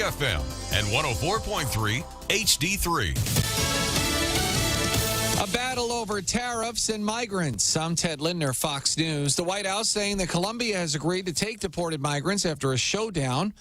FM and 104.3 HD3. A battle over tariffs and migrants. I'm Ted Lindner, Fox News. The White House saying that Colombia has agreed to take deported migrants after a showdown.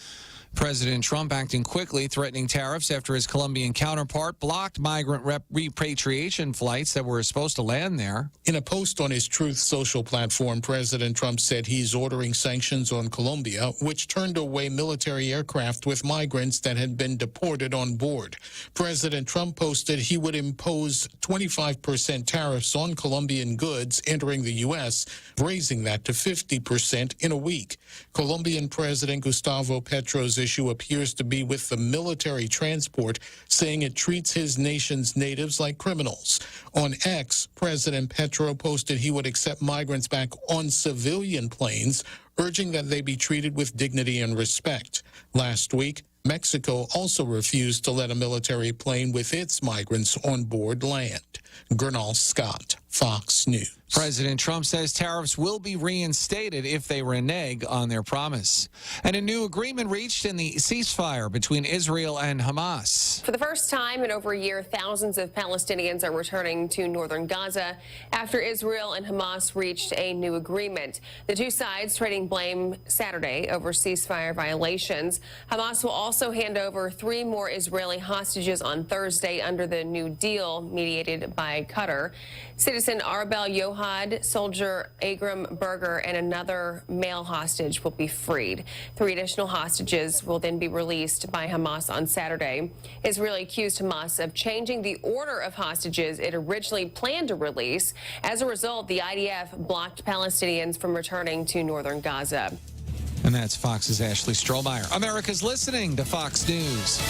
President Trump acting quickly, threatening tariffs after his Colombian counterpart blocked migrant repatriation flights that were supposed to land there. In a post on his Truth Social platform, President Trump said he's ordering sanctions on Colombia, which turned away military aircraft with migrants that had been deported on board. President Trump posted he would impose 25% tariffs on Colombian goods entering the U.S., raising that to 50% in a week. Colombian President Gustavo Petro's issue appears to be with the military transport, saying it treats his nation's natives like criminals. On X, President Petro posted he would accept migrants back on civilian planes, urging that they be treated with dignity and respect. Last week, Mexico also refused to let a military plane with its migrants on board land. Gernal Scott, Fox News. President Trump says tariffs will be reinstated if they renege on their promise. And a new agreement reached in the ceasefire between Israel and Hamas. For the first time in over a year, thousands of Palestinians are returning to northern Gaza after Israel and Hamas reached a new agreement. The two sides trading blame Saturday over ceasefire violations. Hamas will also hand over 3 more Israeli hostages on Thursday under the new deal mediated by Qatar. Citizen Arbel Yohad, soldier Agram Berger, and another male hostage will be freed. 3 additional hostages will then be released by Hamas on Saturday. Israel accused Hamas of changing the order of hostages it originally planned to release. As a result, the IDF blocked Palestinians from returning to northern Gaza. And that's Fox's Ashley Strohmeyer. America's listening to Fox News.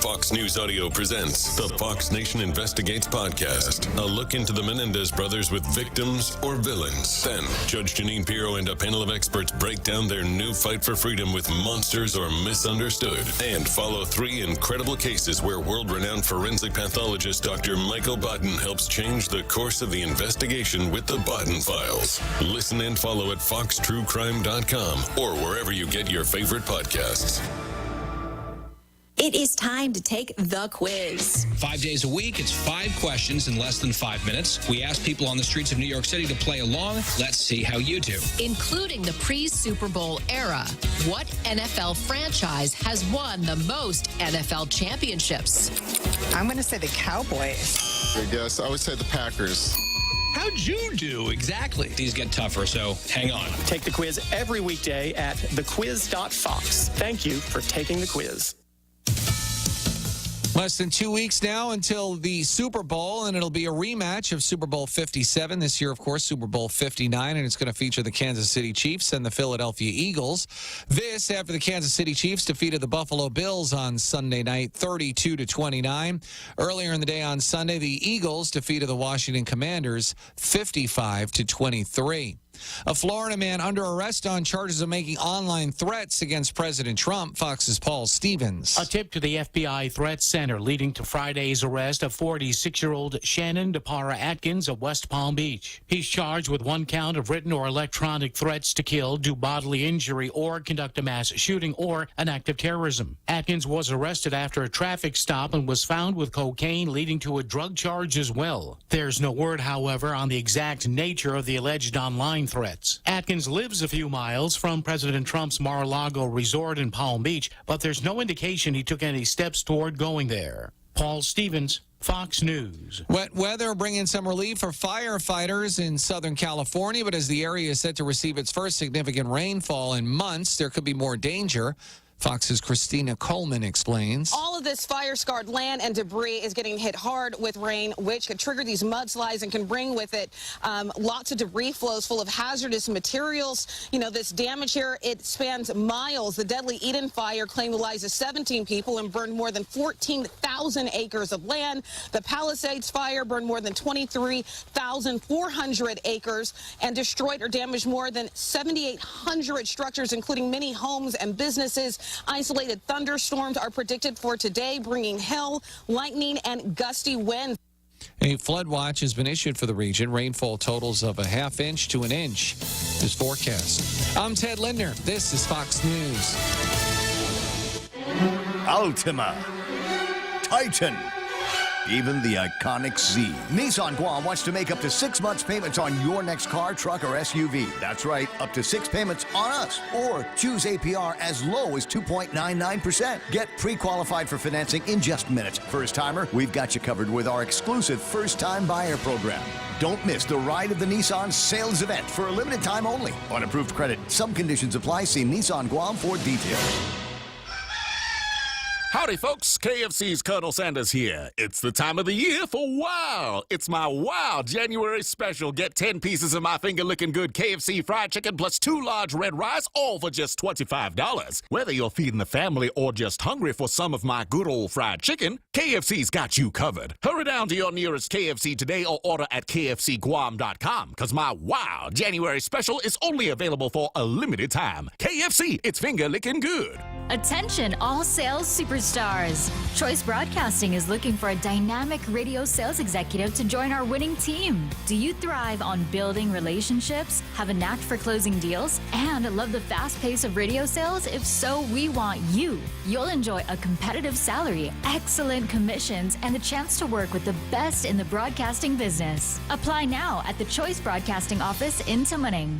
Fox News Audio presents the Fox Nation Investigates podcast. A look into the Menendez brothers with victims or villains. Then, Judge Janine Pirro and a panel of experts break down their new fight for freedom with monsters or misunderstood. And follow 3 incredible cases where world-renowned forensic pathologist Dr. Michael Botten helps change the course of the investigation with the Botten Files. Listen and follow at foxtruecrime.com or wherever you get your favorite podcasts. It is time to take the quiz. 5 days a week, it's 5 questions in less than 5 minutes. We ask people on the streets of New York City to play along. Let's see how you do. Including the pre-Super Bowl era, what NFL franchise has won the most NFL championships? I'm going to say the Cowboys. I guess I would say the Packers. How'd you do exactly? These get tougher, so hang on. Take the quiz every weekday at thequiz.fox. Thank you for taking the quiz. Less than 2 weeks now until the Super Bowl, and it'll be a rematch of Super Bowl 57. This year, of course, Super Bowl 59, and it's going to feature the Kansas City Chiefs and the Philadelphia Eagles. This after the Kansas City Chiefs defeated the Buffalo Bills on Sunday night, 32-29. Earlier in the day on Sunday, the Eagles defeated the Washington Commanders, 55-23. A Florida man under arrest on charges of making online threats against President Trump. Fox's Paul Stevens. A tip to the FBI Threat Center leading to Friday's arrest of 46-year-old Shannon DePara Atkins of West Palm Beach. He's charged with 1 count of written or electronic threats to kill, do bodily injury, or conduct a mass shooting or an act of terrorism. Atkins was arrested after a traffic stop and was found with cocaine, leading to a drug charge as well. There's no word, however, on the exact nature of the alleged online threats. Atkins lives a few miles from President Trump's Mar-a-Lago resort in Palm Beach, but there's no indication he took any steps toward going there. Paul Stevens, Fox News. Wet weather bringing some relief for firefighters in Southern California, but as the area is set to receive its first significant rainfall in months, there could be more danger. Fox's Christina Coleman explains. All of this fire-scarred land and debris is getting hit hard with rain, which could trigger these mudslides and can bring with it lots of debris flows full of hazardous materials. You know, this damage here, it spans miles. The deadly Eden fire claimed the lives of 17 people and burned more than 14,000 acres of land. The Palisades fire burned more than 23,400 acres and destroyed or damaged more than 7,800 structures, including many homes and businesses. Isolated thunderstorms are predicted for today, bringing hail, lightning, and gusty winds. A flood watch has been issued for the region. Rainfall totals of a half inch to an inch is forecast. I'm Ted Lindner. This is Fox News. Altima, Titan, even the iconic Z. Nissan Guam wants to make up to 6 months payments on your next car, truck, or SUV. That's right, up to 6 payments on us. Or choose APR as low as 2.99%. Get pre-qualified for financing in just minutes. First timer, we've got you covered with our exclusive first-time buyer program. Don't miss the Ride of the Nissan sales event for a limited time only. On approved credit, some conditions apply. See Nissan Guam for details. Howdy, folks. KFC's Colonel Sanders here. It's the time of the year for Wow. It's my Wow January special. Get 10 pieces of my finger-licking good KFC fried chicken plus 2 large red rice, all for just $25. Whether you're feeding the family or just hungry for some of my good old fried chicken, KFC's got you covered. Hurry down to your nearest KFC today or order at kfcguam.com, because my Wow January special is only available for a limited time. KFC, it's finger-licking good. Attention, all sales superstars. Choice Broadcasting is looking for a dynamic radio sales executive to join our winning team. Do you thrive on building relationships, have a knack for closing deals, and love the fast pace of radio sales? If so, we want you. You'll enjoy a competitive salary, excellent commissions, and the chance to work with the best in the broadcasting business. Apply now at the Choice Broadcasting office in Tumuning.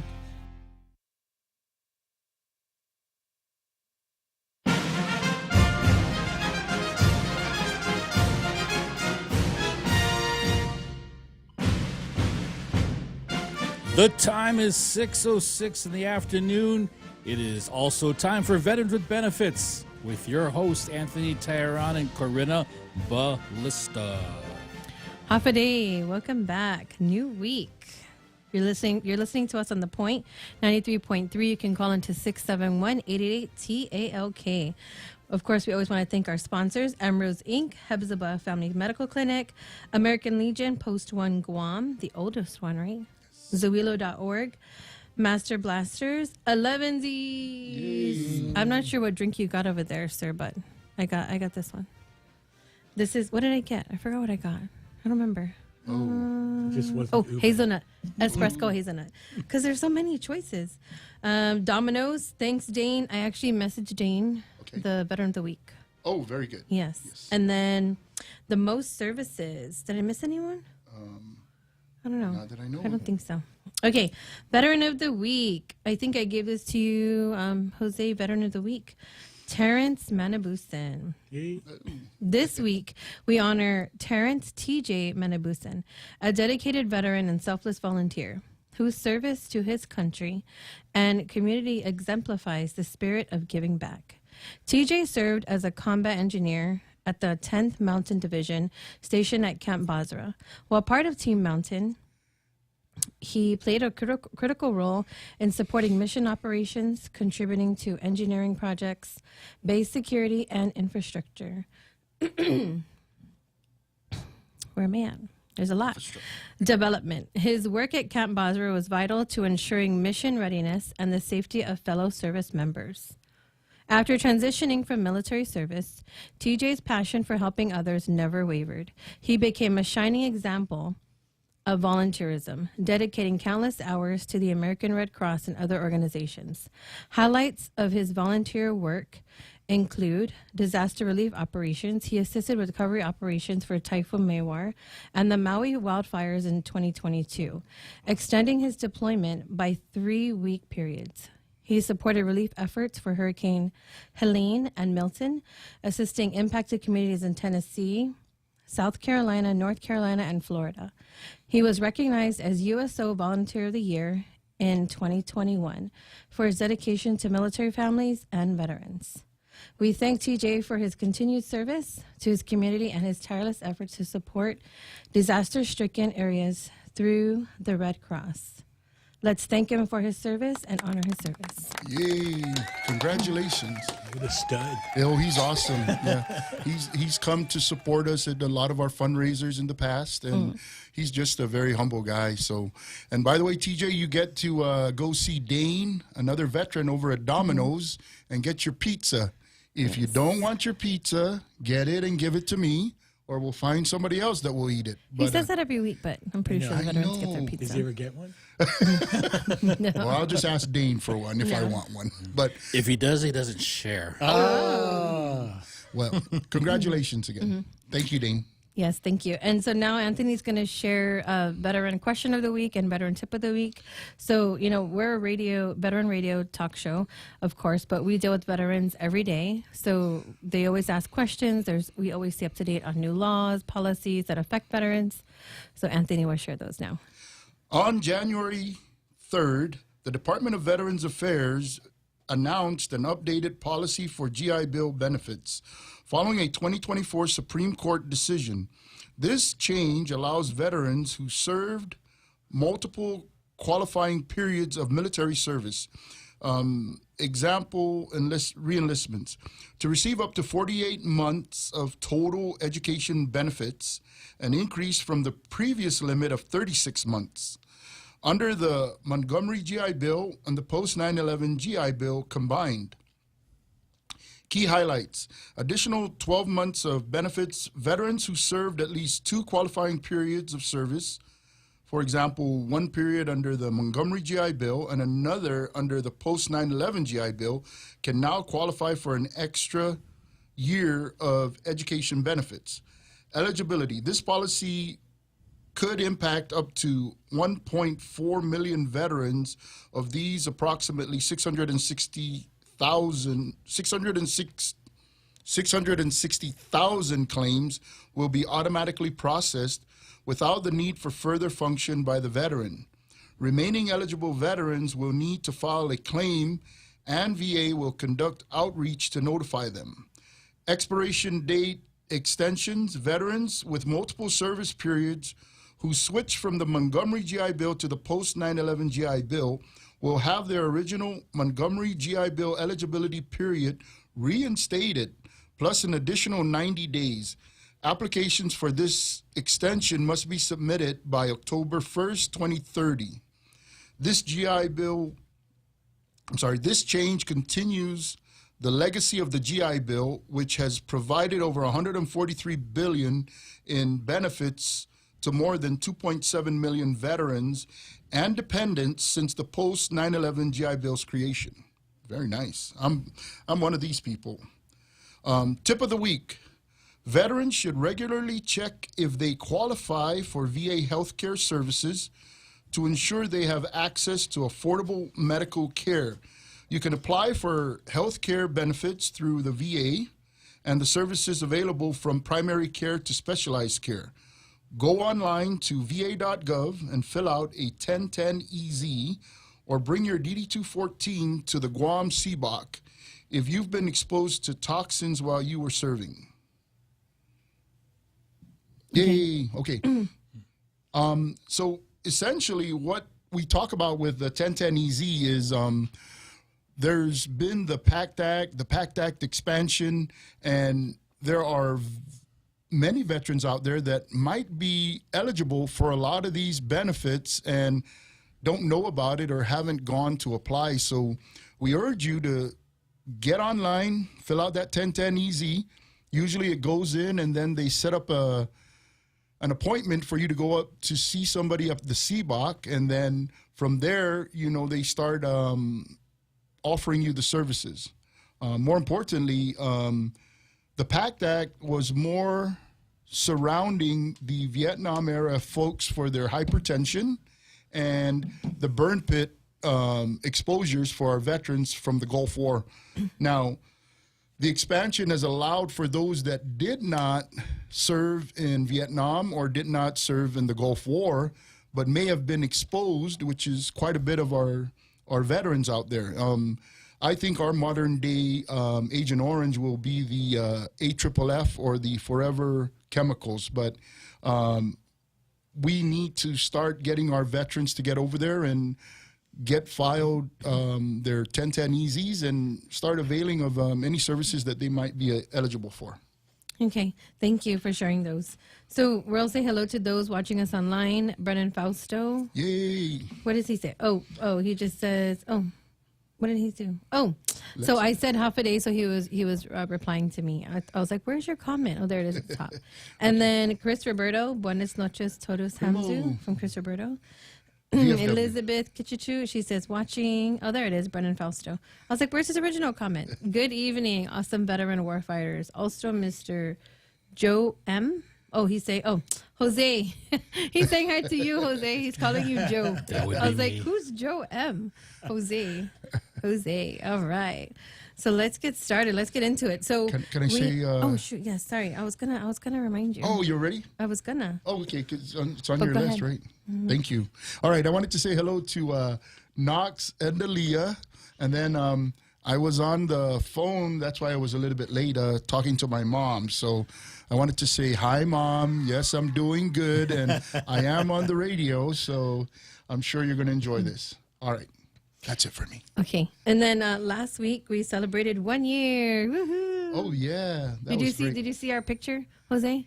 The time is 6:06 in the afternoon. It is also time for Veterans with Benefits with your host, Anthony Tyron and Corinna Ballista. Half a day. Welcome back. New week. You're listening to us on The Point, 93.3. You can call into 671-888-TALK. Of course, we always want to thank our sponsors, Amrose Inc., Hebzibah Family Medical Clinic, American Legion, Post 1 Guam, the oldest one, right? Zawilo.org, Master Blasters, 11Z's. I'm not sure what drink you got over there, sir, but I got this one. This is, what did I get? I forgot what I got. I don't remember. Hazelnut. Espresso hazelnut. Because there's so many choices. Domino's, thanks, Dane. I actually messaged Dane, the Veteran of the Week. Oh, very good. Yes. And then the most services. Did I miss anyone? I don't know. Not that I know. I don't think so. Okay, Veteran of the Week. I think I gave this to you, Jose, Veteran of the Week. Terrence Manabusen. This week, we honor Terrence T.J. Manabusen, a dedicated veteran and selfless volunteer whose service to his country and community exemplifies the spirit of giving back. T.J. served as a combat engineer at the 10th Mountain Division stationed at Camp Basra. While part of Team Mountain, he played a critical role in supporting mission operations, contributing to engineering projects, base security, and infrastructure. Where am I at? There's a lot. Development. His work at Camp Basra was vital to ensuring mission readiness and the safety of fellow service members. After transitioning from military service, TJ's passion for helping others never wavered. He became a shining example of volunteerism, dedicating countless hours to the American Red Cross and other organizations. Highlights of his volunteer work include disaster relief operations. He assisted with recovery operations for Typhoon Mawar and the Maui wildfires in 2022, extending his deployment by 3-week periods. He supported relief efforts for Hurricane Helene and Milton, assisting impacted communities in Tennessee, South Carolina, North Carolina, and Florida. He was recognized as USO Volunteer of the Year in 2021 for his dedication to military families and veterans. We thank TJ for his continued service to his community and his tireless efforts to support disaster-stricken areas through the Red Cross. Let's thank him for his service and honor his service. Yay. Congratulations. What a stud. Oh, he's awesome. Yeah. He's come to support us at a lot of our fundraisers in the past, and he's just a very humble guy. So, and by the way, TJ, you get to go see Dane, another veteran, over at Domino's and get your pizza. If you don't want your pizza, get it and give it to me. or we'll find somebody else that will eat it. He says that every week, but I'm pretty sure the veterans get their pizza. Does he ever get one? No. Well, I'll just ask Dane for one if I want one. But if he does, he doesn't share. Well, congratulations again. Thank you, Dane. Yes, thank you. And so now Anthony's going to share a veteran question of the week and veteran tip of the week. So, we're a veteran radio talk show, of course, but we deal with veterans every day. So they always ask questions. We always stay up to date on new laws, policies that affect veterans. So Anthony will share those now. On January 3rd, the Department of Veterans Affairs announced an updated policy for GI Bill benefits following a 2024 Supreme Court decision. This change allows veterans who served multiple qualifying periods of military service, example, re-enlistments, to receive up to 48 months of total education benefits, an increase from the previous limit of 36 months. Under the Montgomery GI Bill and the post-9/11 GI Bill combined. Key highlights: additional 12 months of benefits, veterans who served at least 2 qualifying periods of service, for example, 1 period under the Montgomery GI Bill and another under the post-9/11 GI Bill, can now qualify for an extra year of education benefits. Eligibility: this policy could impact up to 1.4 million veterans. Of these, approximately 660,000 claims will be automatically processed without the need for further function by the veteran. Remaining eligible veterans will need to file a claim, and VA will conduct outreach to notify them. Expiration date extensions: veterans with multiple service periods who switch from the Montgomery GI Bill to the post-9/11 GI Bill will have their original Montgomery GI Bill eligibility period reinstated, plus an additional 90 days. Applications for this extension must be submitted by October 1st, 2030. This change continues the legacy of the GI Bill, which has provided over $143 billion in benefits to more than 2.7 million veterans and dependents since the post-9/11 GI Bill's creation. Very nice. I'm one of these people. Tip of the week: veterans should regularly check if they qualify for VA healthcare services to ensure they have access to affordable medical care. You can apply for healthcare benefits through the VA and the services available from primary care to specialized care. Go online to va.gov and fill out a 1010EZ or bring your DD-214 to the Guam CBOC if you've been exposed to toxins while you were serving. Yay! Okay. So essentially what we talk about with the 1010EZ is there's been the PACT Act expansion, and there are many veterans out there that might be eligible for a lot of these benefits and don't know about it or haven't gone to apply. So we urge you to get online, fill out that 1010EZ. Usually it goes in and then they set up an appointment for you to go up to see somebody up the CBOC, and then from there, they start offering you the services. More importantly, the PACT Act was more surrounding the Vietnam era folks for their hypertension and the burn pit exposures for our veterans from the Gulf War. Now, the expansion has allowed for those that did not serve in Vietnam or did not serve in the Gulf War, but may have been exposed, which is quite a bit of our veterans out there. I think our modern day Agent Orange will be the AFFF or the Forever Chemicals, but we need to start getting our veterans to get over there and get filed their 1010EZs and start availing of any services that they might be eligible for. Okay, thank you for sharing those. So we'll say hello to those watching us online. Brennan Fausto. Yay. What does he say? Oh, he just says, What did he do? Oh, so I said half a day. So he was replying to me. I was like, "Where's your comment?" Oh, there it is at the top. And then Chris Roberto, Buenas noches todos Hamzu from Chris Roberto. Elizabeth Kichichu, she says, watching. Oh, there it is, Brennan Fausto. I was like, where's his original comment? Good evening, awesome veteran warfighters. Also, Mr. Joe M. Oh, Jose. He's saying hi to you, Jose. He's calling you Joe. I was like, who's Joe M? Jose. All right. So let's get started. Let's get into it. So can I say? Oh shoot! Yes, sorry. I was gonna remind you. Oh, you're ready? I was gonna. Oh, okay. Cause it's on your go list, ahead. right? Mhm. Thank you. All right. I wanted to say hello to Knox and Aaliyah, and then I was on the phone. That's why I was a little bit late talking to my mom. So I wanted to say hi, Mom. Yes, I'm doing good, and I am on the radio. So I'm sure you're going to enjoy this. All right. That's it for me. Okay. And then last week we celebrated 1 year. Woohoo! Oh yeah. Did you see our picture, Jose?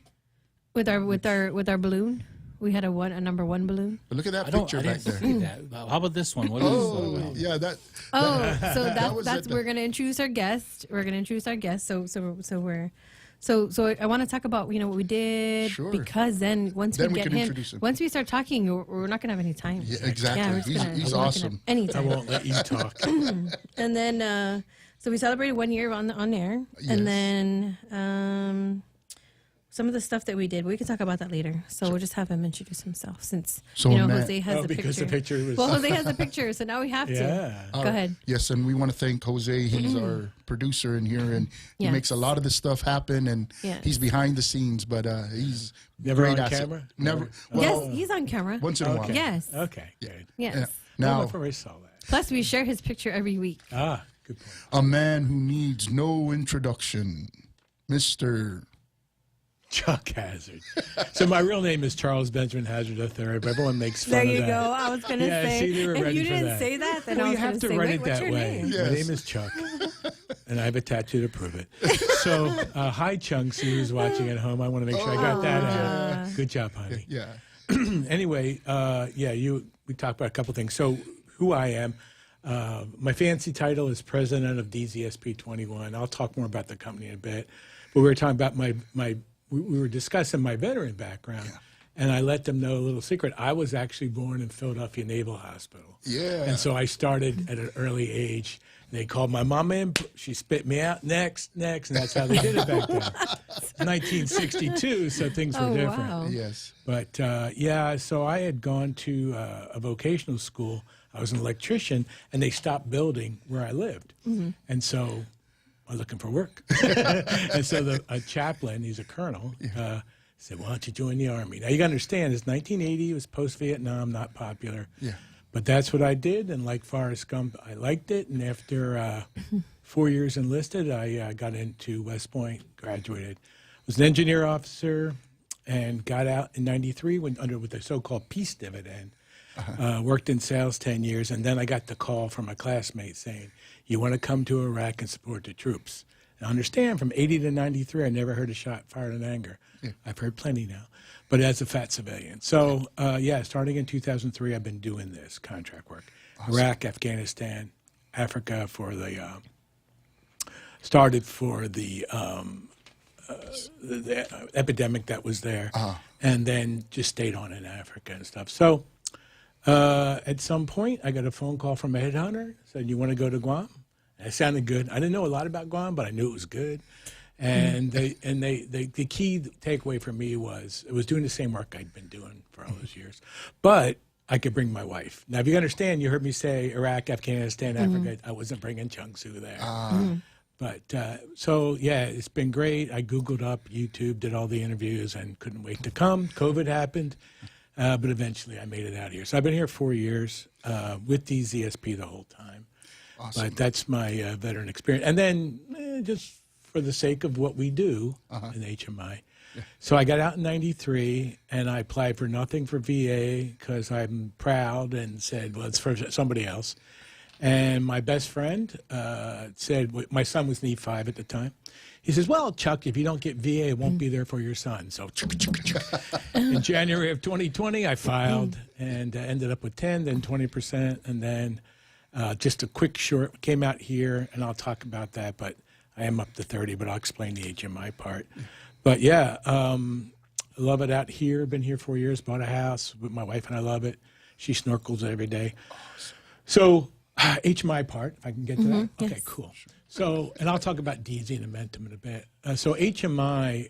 With our balloon? We had a number 1 balloon. But look at that picture back there. How about this one? What is this one about? Yeah, that. So was that's at we're gonna introduce our guest. So I want to talk about what we did, Sure. because then once Then we we get can him, introduce him. once we start talking, we're not gonna have any time. Yeah, exactly. we're just He's we're not gonna awesome. have any I time. won't let you talk. And then so we celebrated 1 year on air, Yes. and then some of the stuff that we did, we can talk about that later. So we'll just have him introduce himself, since So, Matt- Jose has the because picture. the picture was- Well, Jose has the picture, so now we have to. Yeah. Go ahead. Yes, and we want to thank Jose. He's our producer in here, and he Yes. makes a lot of this stuff happen. And Yes. he's behind the scenes, but he's Never great on asset. camera? Never. Yes, Well, he's on camera. once in a while. Okay. Yes. Okay. Good. Yes. Yeah. I Now, never really saw that. Plus, we share his picture every week. Ah, good point. a man who needs no introduction, Mr. Chuck Hazard. So my real name is Charles Benjamin Hazard III, but everyone makes fun There of you that. go. I was gonna Yeah, say, see, they were if ready you for didn't that. say that, then Well, I you was have gonna to say, write wait, it what's that your way. name? Yes. My name is Chuck, and I have a tattoo to prove it. So, hi, Chunksy, who's watching at home. I want to make sure I got that out. Good job, honey. Yeah. Anyway, we talked about a couple things. So, who I am. My fancy title is president of DZSP 21. I'll talk more about the company in a bit. But we were talking about we were discussing my veteran background, and I let them know a little secret. I was actually born in Philadelphia Naval Hospital. Yeah. And so I started at an early age. They called my mom in. She spit me out. Next. And that's how they did it back then. 1962, so things were different. Wow. Yes. But, so I had gone to a vocational school. I was an electrician, and they stopped building where I lived. Mm-hmm. And so I was looking for work. And so a chaplain, he's a colonel, said, why don't you join the Army? Now, you got to understand, it's 1980. It was post-Vietnam, not popular. Yeah. But that's what I did, and like Forrest Gump, I liked it. And after 4 years enlisted, I got into West Point, graduated. Was an engineer officer, and got out in 93 with the so-called peace dividend. Worked in sales 10 years, and then I got the call from a classmate saying, you want to come to Iraq and support the troops. And understand, from 80 to 93, I never heard a shot fired in anger. Yeah. I've heard plenty now, but as a fat civilian. So, starting in 2003, I've been doing this contract work. Awesome. Iraq, Afghanistan, Africa started for the epidemic that was there, and then just stayed on in Africa and stuff. So at some point, I got a phone call from a headhunter, said, you want to go to Guam? And it sounded good. I didn't know a lot about Guam, but I knew it was good. And the key takeaway for me was it was doing the same work I'd been doing for all those years, but I could bring my wife. Now, if you understand, you heard me say Iraq, Afghanistan, Africa. I wasn't bringing Chungsu there. But it's been great. I Googled up YouTube, did all the interviews, and couldn't wait to come. COVID happened, but eventually I made it out here. So I've been here 4 years with DZSP the whole time. Awesome. But that's my veteran experience. And then just for the sake of what we do in HMI. Yeah. So I got out in 93, and I applied for nothing for VA because I'm proud and said, well, it's for somebody else. And my best friend said, my son was in E5 at the time. He says, well, Chuck, if you don't get VA, it won't be there for your son. So in January of 2020, I filed and ended up with 10, then 20%. And then Just a quick short, came out here, and I'll talk about that, but I am up to 30, but I'll explain the HMI part. But yeah, love it out here. Been here 4 years, bought a house with my wife, and I love it. She snorkels every day. So HMI part, if I can get to that. Okay, yes. cool. So, and I'll talk about DZ and Momentum in a bit. So HMI,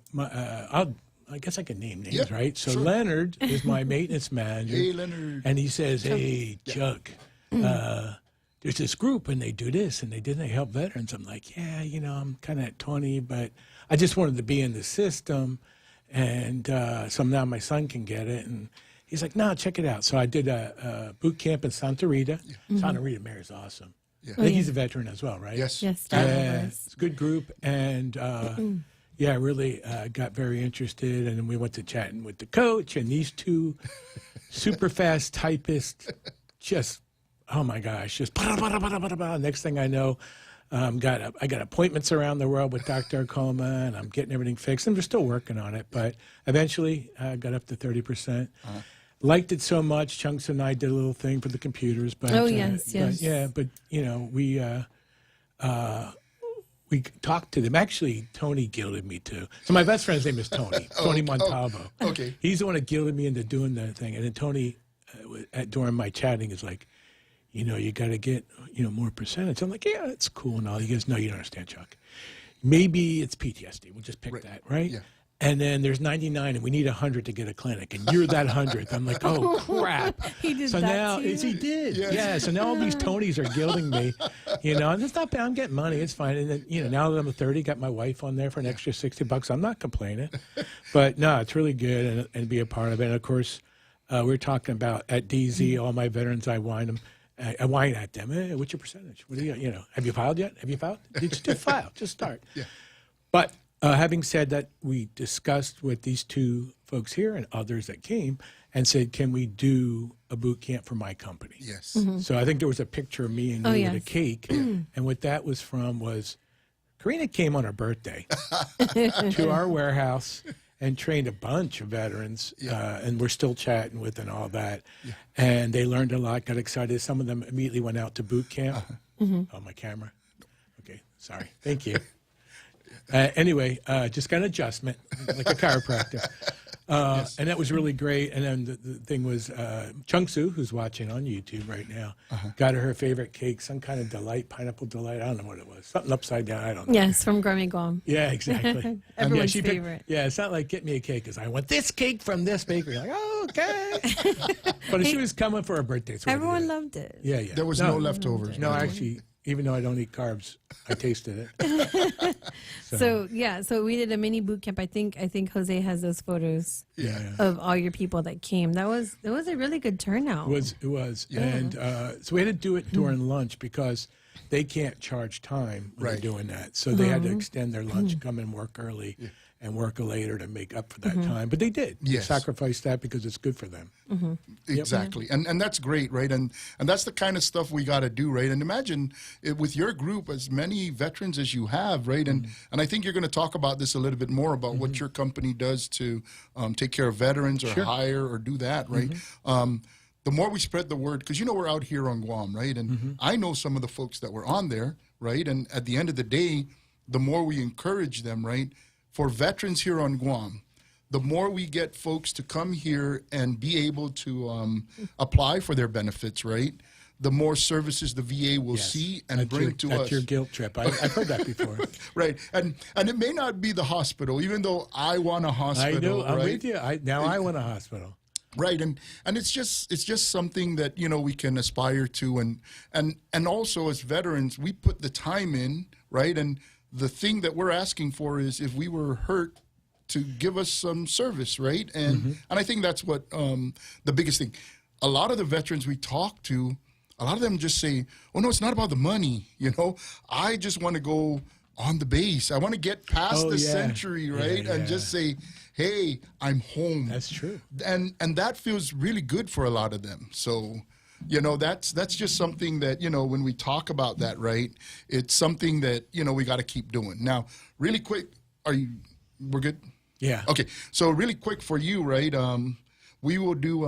I guess I can name names, right? So sure. Leonard is my maintenance manager. Hey, Leonard. And he says, hey, Chuck, there's this group and they do this and they help veterans. I'm like, yeah, I'm kind of at 20, but I just wanted to be in the system. And so now my son can get it. And he's like, no, check it out. So I did a boot camp in Santa Rita. Santa Rita Mayor is awesome. Yeah. I think he's a veteran as well, right? Yes. Yes, It's a good group. And yeah, I really got very interested. And then we went to chatting with the coach and these two super fast typists, just, oh my gosh, just next thing I know, I got appointments around the world with Dr. Coma, and I'm getting everything fixed. And we're still working on it, but eventually I got up to 30%. Liked it so much. Chunks and I did a little thing for the computers, but yes. But, yeah, but we talked to them. Actually, Tony guilted me too. So my best friend's name is Tony. Tony Montalvo. Okay. He's the one that guilted me into doing the thing. And then Tony, during my chatting, is like, you got to get, more percentage. I'm like, yeah, that's cool and all. He goes, no, you don't understand, Chuck. Maybe it's PTSD. We'll just pick that, right? Yeah. And then there's 99, and we need 100 to get a clinic, and you're that 100th. I'm like, oh crap! He did so that now, to you? he did, Yes. yeah. So now all these Tonys are guilting me, and it's not bad. I'm getting money, it's fine. And then, now that I'm 30, got my wife on there for an extra $60. I'm not complaining, but no, it's really good and be a part of it. And of course, we're talking about at DZ, all my veterans, I whine them. I whine at them. Hey, what's your percentage? What do you have you filed yet? Have you filed? Just file. Just start. Yeah. But having said that, we discussed with these two folks here and others that came and said, can we do a boot camp for my company? Yes. So I think there was a picture of me and you with a cake. And what that was from was Karina came on her birthday to our warehouse and trained a bunch of veterans, and we're still chatting with and all that. Yeah. And they learned a lot, got excited. Some of them immediately went out to boot camp. Oh, my camera. Okay, sorry. Thank you. Anyway, just got an adjustment, like a chiropractor. And that was really great. And then the thing was, Chung-Soo, who's watching on YouTube right now, got her favorite cake, some kind of delight, pineapple delight. I don't know what it was. Something upside down. I don't know. Yes, from Gourmet Guam. Yeah, exactly. Everyone's she favorite. It's not like get me a cake because I want this cake from this bakery. Like, oh, okay. But she was coming for her birthday. Everyone loved it. Yeah, yeah. There was no leftovers. No, actually, even though I don't eat carbs, I tasted it. So we did a mini boot camp. I think Jose has those photos of all your people that came. It was a really good turnout. It was. Yeah. And so we had to do it during lunch because they can't charge time when they're doing that. So they had to extend their lunch, come and work early and work later to make up for that time. But they did. They sacrificed that because it's good for them. Exactly. And that's great, right? And that's the kind of stuff we got to do, right? And imagine with your group, as many veterans as you have, right? And I think you're going to talk about this a little bit more about what your company does to take care of veterans or hire or do that, right? The more we spread the word, because we're out here on Guam, right? And I know some of the folks that were on there, right? And at the end of the day, the more we encourage them, right? For veterans here on Guam, the more we get folks to come here and be able to apply for their benefits, right? The more services the VA will see and bring to us. That's your guilt trip. I've heard that before. Right. And it may not be the hospital, even though I want a hospital. I know. I'm right? with you. I want a hospital. Right, and it's just something that we can aspire to, and also as veterans we put the time in, right? And the thing that we're asking for is if we were hurt, to give us some service, right? And I think that's what the biggest thing. A lot of the veterans we talk to, a lot of them just say, "Oh no, it's not about the money. I just want to go on the base. I want to get past the century, right? And just say, hey, I'm home." That's true. And that feels really good for a lot of them. So, that's just something that, when we talk about that, right, it's something that, we got to keep doing. Now, really quick, we're good? Yeah. Okay. So really quick for you, right, we will do.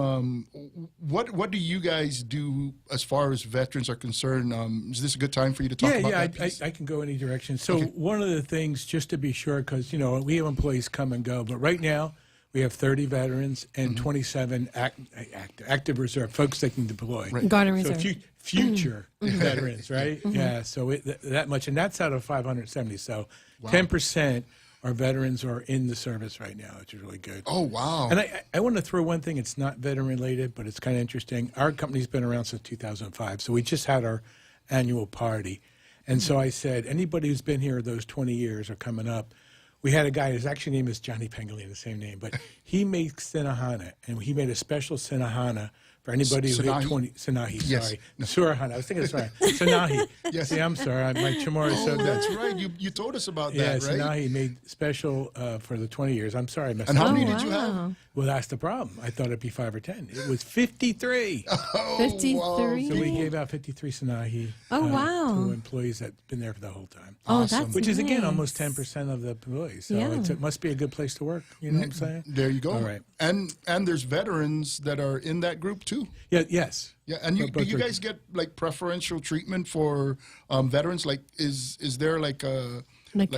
What do you guys do as far as veterans are concerned? Is this a good time for you to talk about that piece? I can go any direction. So one of the things, just to be sure, because we have employees come and go, but right now we have 30 veterans and 27 active reserve folks that can deploy. Right. Guard and reserve. So future veterans, right? Yeah. So that much, and that's out of 570. So 10%. Our veterans are in the service right now, which is really good. Oh, wow. And I want to throw one thing. It's not veteran related, but it's kind of interesting. Our company's been around since 2005, so we just had our annual party. And so I said, anybody who's been here those 20 years or coming up, we had a guy, his actual name is Johnny Pangolin, the same name, but he makes Sinahana, and he made a special Sinahana for anybody who hit 20. Sanahi, Yes. sorry. Surahana, I was thinking sorry. Sanahi. Yes. See, I'm sorry. My Chamorro is so good. That's right. You told us about Yeah, that, right? Sanahi made special for the 20 years. I'm sorry, I messed And up. how many did you have? Well, that's the problem. I thought it'd be 5 or 10. It was 53. 53. So we gave out 53 Sanahi Oh, wow. to employees that've been there for the whole time. Oh, that's Which is, again, nice. almost 10% of the employees. So Yeah. it must be a good place to work. You know what I'm saying? There you go. All right. And there's veterans that are in that group too. Yeah. Yes. Yeah, and do But you guys get like preferential treatment for veterans? Like, is there like a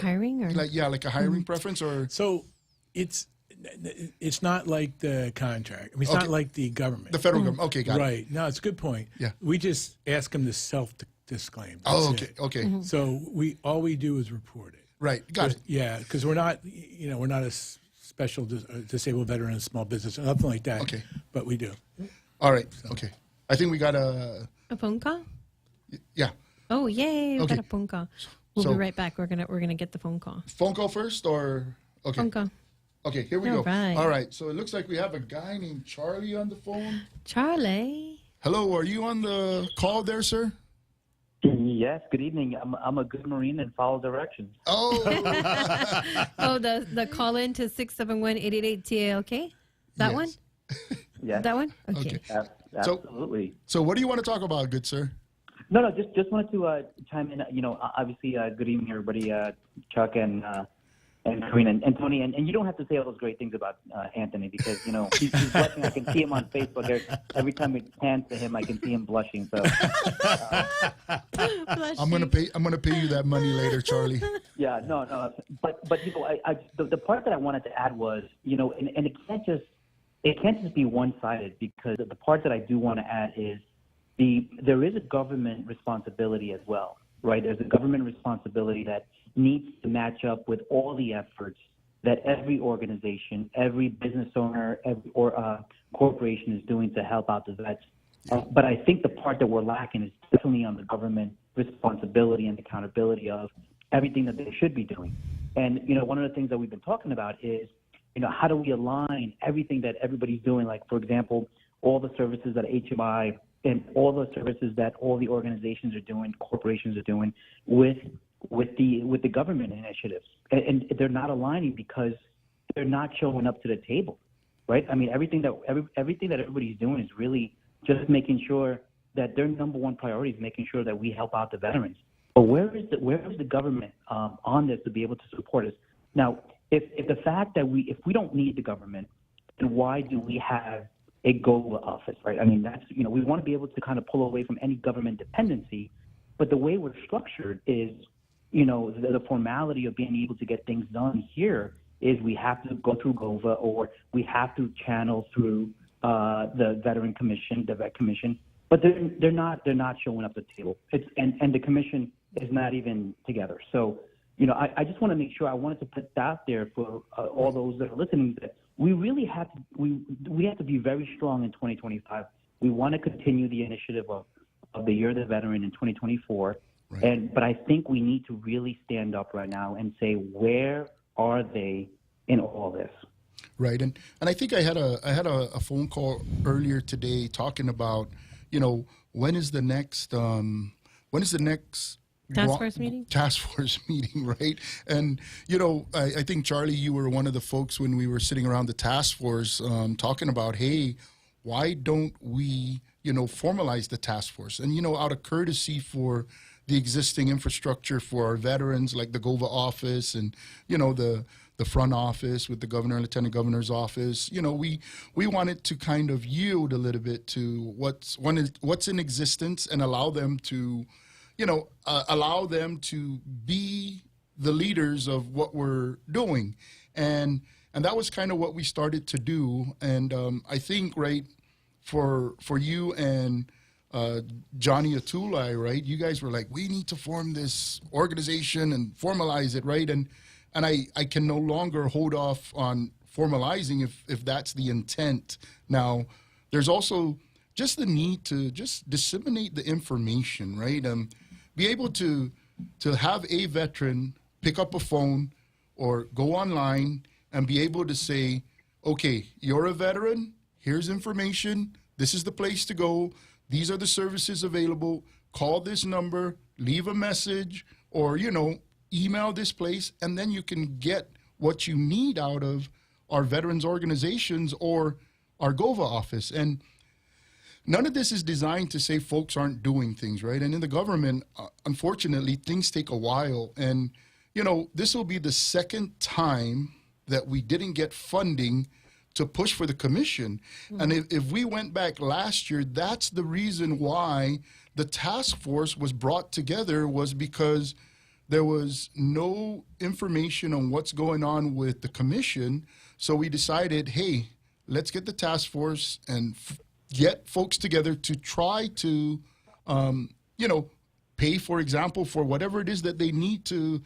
hiring or like a hiring preference or? So it's not like the contract. I mean, it's not like the government. The federal government. Okay, got it. Right. No, it's a good point. Yeah. We just ask them to self-disclaim. Oh, That's okay, it. okay. So all we do is report it. Right, got it. Yeah, because we're not a special disabled veteran, small business, or nothing like that. Okay. But we do. All right. Okay. I think we got a phone call. Yeah. Oh, yay! We Okay. got a phone call. We'll be right back. We're gonna get the phone call. Phone call first, or okay. Phone call. Okay, here we All go. right. All right. So it looks like we have a guy named Charlie on the phone. Charlie. Hello, are you on the call there, sir? Yes, good evening. I'm a good Marine and follow directions. Oh. Oh, the call in to 671-888 TALK. That one. Yes. That one. Okay. Absolutely. So what do you want to talk about, good sir? No, just wanted to chime in. Obviously, good evening, everybody. Chuck and Karina and Tony, and you don't have to say all those great things about Anthony because he's blushing. I can see him on Facebook. Every time it pans to him, I can see him blushing. So I'm gonna pay you that money later, Charlie. Yeah, no, but the part that I wanted to add was and it can't just be one-sided because the part that I do want to add is there is a government responsibility as well, right? There's a government responsibility that needs to match up with all the efforts that every organization, every business owner, corporation is doing to help out the vets. But I think the part that we're lacking is definitely on the government responsibility and accountability of everything that they should be doing. And, one of the things that we've been talking about is, how do we align everything that everybody's doing? Like, for example, all the services that HMI and all the services that all the organizations are doing, corporations are doing with the government initiatives. And they're not aligning because they're not showing up to the table, right? I mean, everything that everybody's doing is really just making sure that their number one priority is making sure that we help out the veterans. But where is the government on this to be able to support us? Now, if the fact that if we don't need the government, then why do we have a GOVA office, right? I mean, that's we want to be able to kind of pull away from any government dependency, but the way we're structured is, the formality of being able to get things done here is we have to go through GOVA or we have to channel through the Veteran Commission, the Vet Commission, but they're not showing up at the table. And the commission is not even together. So, I just want to make sure I wanted to put that out there for all those that are listening that we really have to we have to be very strong in 2025. We want to continue the initiative of the Year of the Veteran in 2024. Right. But I think we need to really stand up right now and say, where are they in all this? Right, and I think I had a phone call earlier today talking about, when is the next task force meeting? Task force meeting, right? And I think Charlie, you were one of the folks when we were sitting around the task force talking about, hey, why don't we formalize the task force? And out of courtesy for the existing infrastructure for our veterans, like the GOVA office and, the front office with the governor and lieutenant governor's office. We wanted to kind of yield a little bit to what's in existence and allow them to, be the leaders of what we're doing. And that was kind of what we started to do. And I think, right, for you and Johnny Atulai, right, you guys were like, we need to form this organization and formalize it, right? And I can no longer hold off on formalizing if that's the intent. Now, there's also just the need to just disseminate the information, right? Be able to have a veteran pick up a phone or go online and be able to say, okay, you're a veteran, here's information, this is the place to go, these are the services available, call this number, leave a message, or, email this place, and then you can get what you need out of our veterans organizations or our GOVA office. And none of this is designed to say folks aren't doing things, right? And in the government, unfortunately, things take a while. And, this will be the second time that we didn't get funding to push for the commission. And if we went back last year, that's the reason why the task force was brought together, was because there was no information on what's going on with the commission. So we decided, hey, let's get the task force and get folks together to try to, pay, for example, for whatever it is that they need to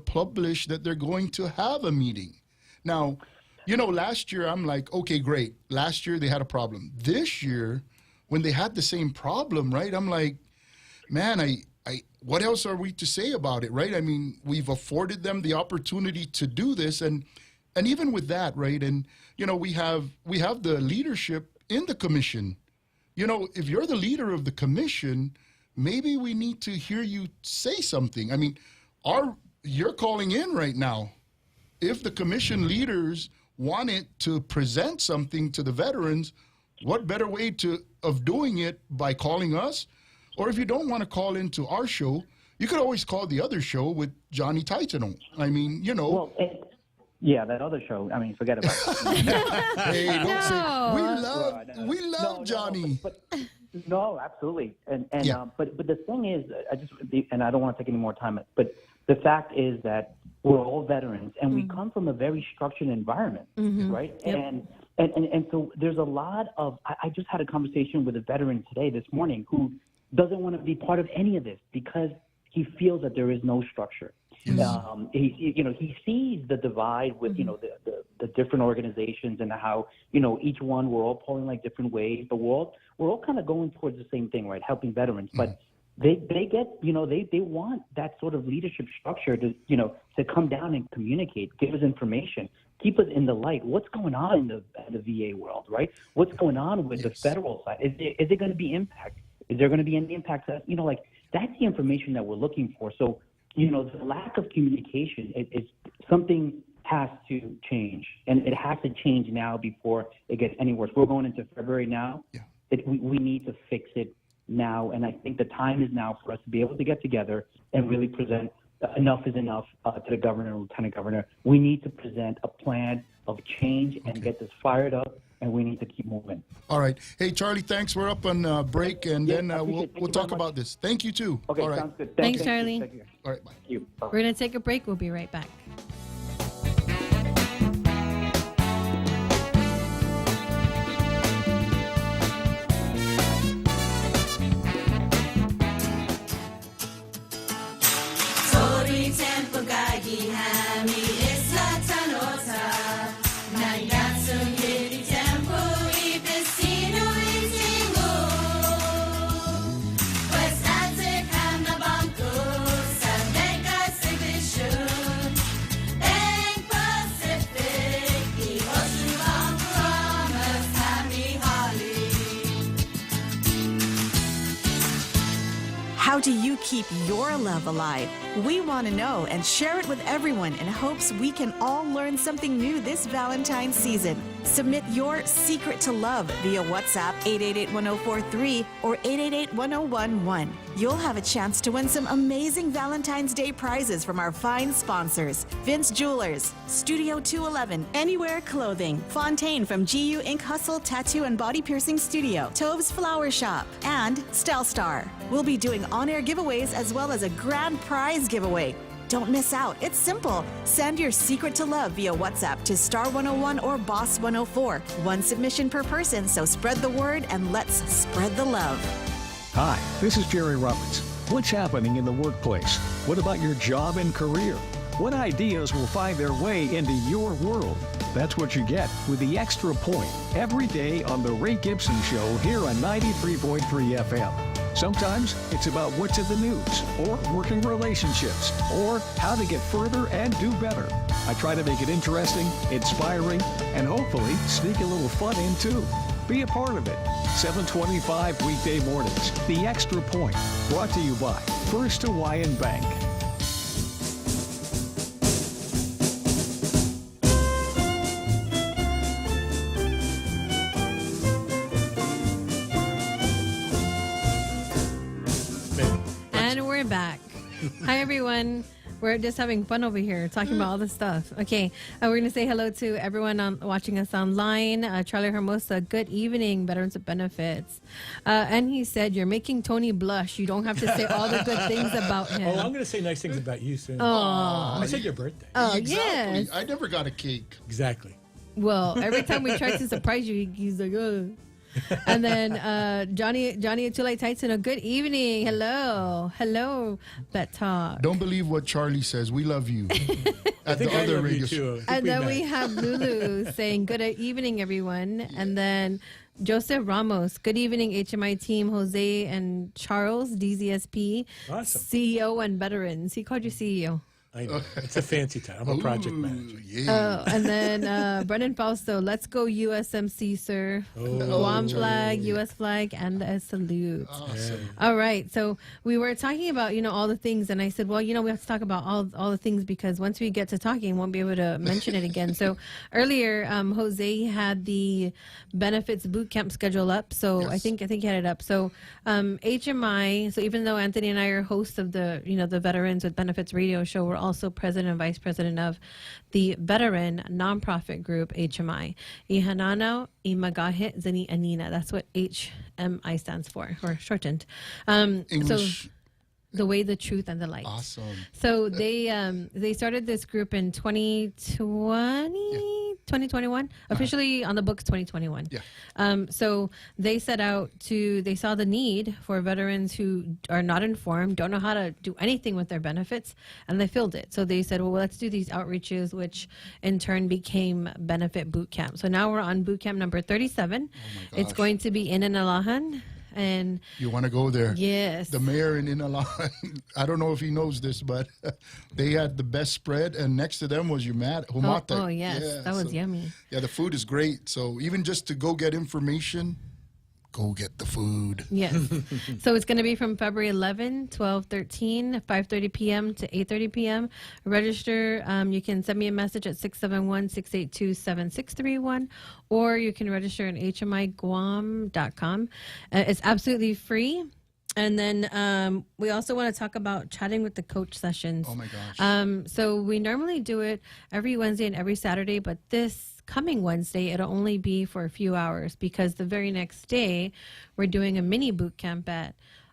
publish that they're going to have a meeting. Now, last year I'm like, okay, great. Last year they had a problem. This year, when they had the same problem, right, I'm like, man, what else are we to say about it, right? I mean, we've afforded them the opportunity to do this, and even with that, right, and we have the leadership in the commission. If you're the leader of the commission, maybe we need to hear you say something. I mean, you're calling in right now. If the commission leaders wanted to present something to the veterans, what better way of doing it by calling us? Or if you don't want to call into our show, you could always call the other show with Johnny Titano. I mean, Well, yeah, that other show. I mean, forget about it. Hey, don't say we love Johnny. No, absolutely. And Yeah. But the thing is, and I don't want to take any more time, but the fact is that we're all veterans, and we come from a very structured environment, right? Yep. And so there's a lot of. I just had a conversation with a veteran this morning, who doesn't want to be part of any of this because he feels that there is no structure. He sees the divide with the different organizations and how each one, we're all pulling like different ways, but we're all kind of going towards the same thing, right? Helping veterans, but they get they want that sort of leadership structure to come down and communicate, give us information, keep us in the light. What's going on in the VA world, right? What's going on with the federal side? Is there going to be impact? Is there going to be any impact to us? That's the information that we're looking for. So, the lack of communication is something has to change, and it has to change now before it gets any worse. We're going into February now. Yeah. We need to fix it now, and I think the time is now for us to be able to get together and really present enough is enough to the governor and lieutenant governor. We need to present a plan of change and get this fired up, and we need to keep moving. All right. Hey, Charlie, thanks. We're up on break, and then we'll talk about this. Thank you, too. Okay, all right. sounds good. Thanks, Charlie. All right, bye. Thank you. We're going to take a break. We'll be right back. How do you keep your love alive? We want to know and share it with everyone in hopes we can all learn something new this Valentine's season. Submit your secret to love via WhatsApp 888-1043 or 888-1011. you'll have a chance to win some amazing Valentine's Day prizes from our fine sponsors: Vince Jewelers, Studio 211, Anywhere Clothing, Fontaine from GU Ink Hustle Tattoo and Body Piercing Studio, Tove's Flower Shop, and Stelstar. We'll be doing on-air giveaways as well as a grand prize giveaway. Don't miss out. It's simple. Send your secret to love via WhatsApp to Star 101 or Boss 104. One submission per person, so spread the word and let's spread the love. Hi, this is Jerry Roberts. What's happening in the workplace? What about your job and career? What ideas will find their way into your world? That's what you get with the Extra Point every day on The Ray Gibson Show here on 93.3 FM. Sometimes it's about what's in the news, or working relationships, or how to get further and do better. I try to make it interesting, inspiring, and hopefully sneak a little fun in too. Be a part of it. 7:25 weekday mornings. The Extra Point. Brought to you by First Hawaiian Bank. Back. Hi, everyone. We're just having fun over here talking about all this stuff. Okay, we're going to say hello to everyone watching us online. Charlie Hermosa, good evening, Veterans of Benefits. And he said, you're making Tony blush. You don't have to say all the good things about him. Oh, I'm going to say nice things about you soon. Oh. I said your birthday. Oh, Exactly. yes. I never got a cake. Exactly. Well, every time we try to surprise you, he's like, oh. And then Johnny Atulai Tyson, a good evening. Hello, Bet Talk. Don't believe what Charlie says. We love you. At the other radio show. And then we have Lulu saying, good evening, everyone. Yeah. And then Joseph Ramos, good evening, HMI team, Jose and Charles, DZSP, awesome. CEO and veterans. He called you CEO. I know. It's a fancy title. I'm a project manager. Yeah. Oh, and then Brendan Fausto, let's go USMC, sir. Guam flag, US flag, and a salute. Awesome. All right. So we were talking about, all the things, and I said, well, we have to talk about all the things because once we get to talking, we won't be able to mention it again. So earlier, Jose had the benefits boot camp schedule up. So yes. I think he had it up. So HMI. So even though Anthony and I are hosts of the the Veterans with Benefits radio show, we're also president and vice president of the veteran nonprofit group HMI. Ihanano Imagahit Zani Anina. That's what HMI stands for, or shortened. English. So the way, the truth, and the light. Awesome. So they started this group in 2021, officially on the books 2021. Yeah. So they set out they saw the need for veterans who are not informed, don't know how to do anything with their benefits, and they filled it. So they said, well, let's do these outreaches, which in turn became Benefit Boot Camp. So now we're on boot camp number 37. It's going to be in Inalahan. And you want to go there? Yes. The mayor in Inalahan, I don't know if he knows this, but they had the best spread, and next to them was Humata. Oh yes, yeah, that was yummy. Yeah, the food is great. So even just to go get information, go get the food. Yes. So it's going to be from February 11, 12, 13, 5:30 p.m. to 8:30 p.m. Register. You can send me a message at 671-682-7631, or you can register on HMIGuam.com. It's absolutely free. And then we also want to talk about chatting with the coach sessions. Oh, my gosh. So we normally do it every Wednesday and every Saturday, but this coming Wednesday, it'll only be for a few hours because the very next day, we're doing a mini boot camp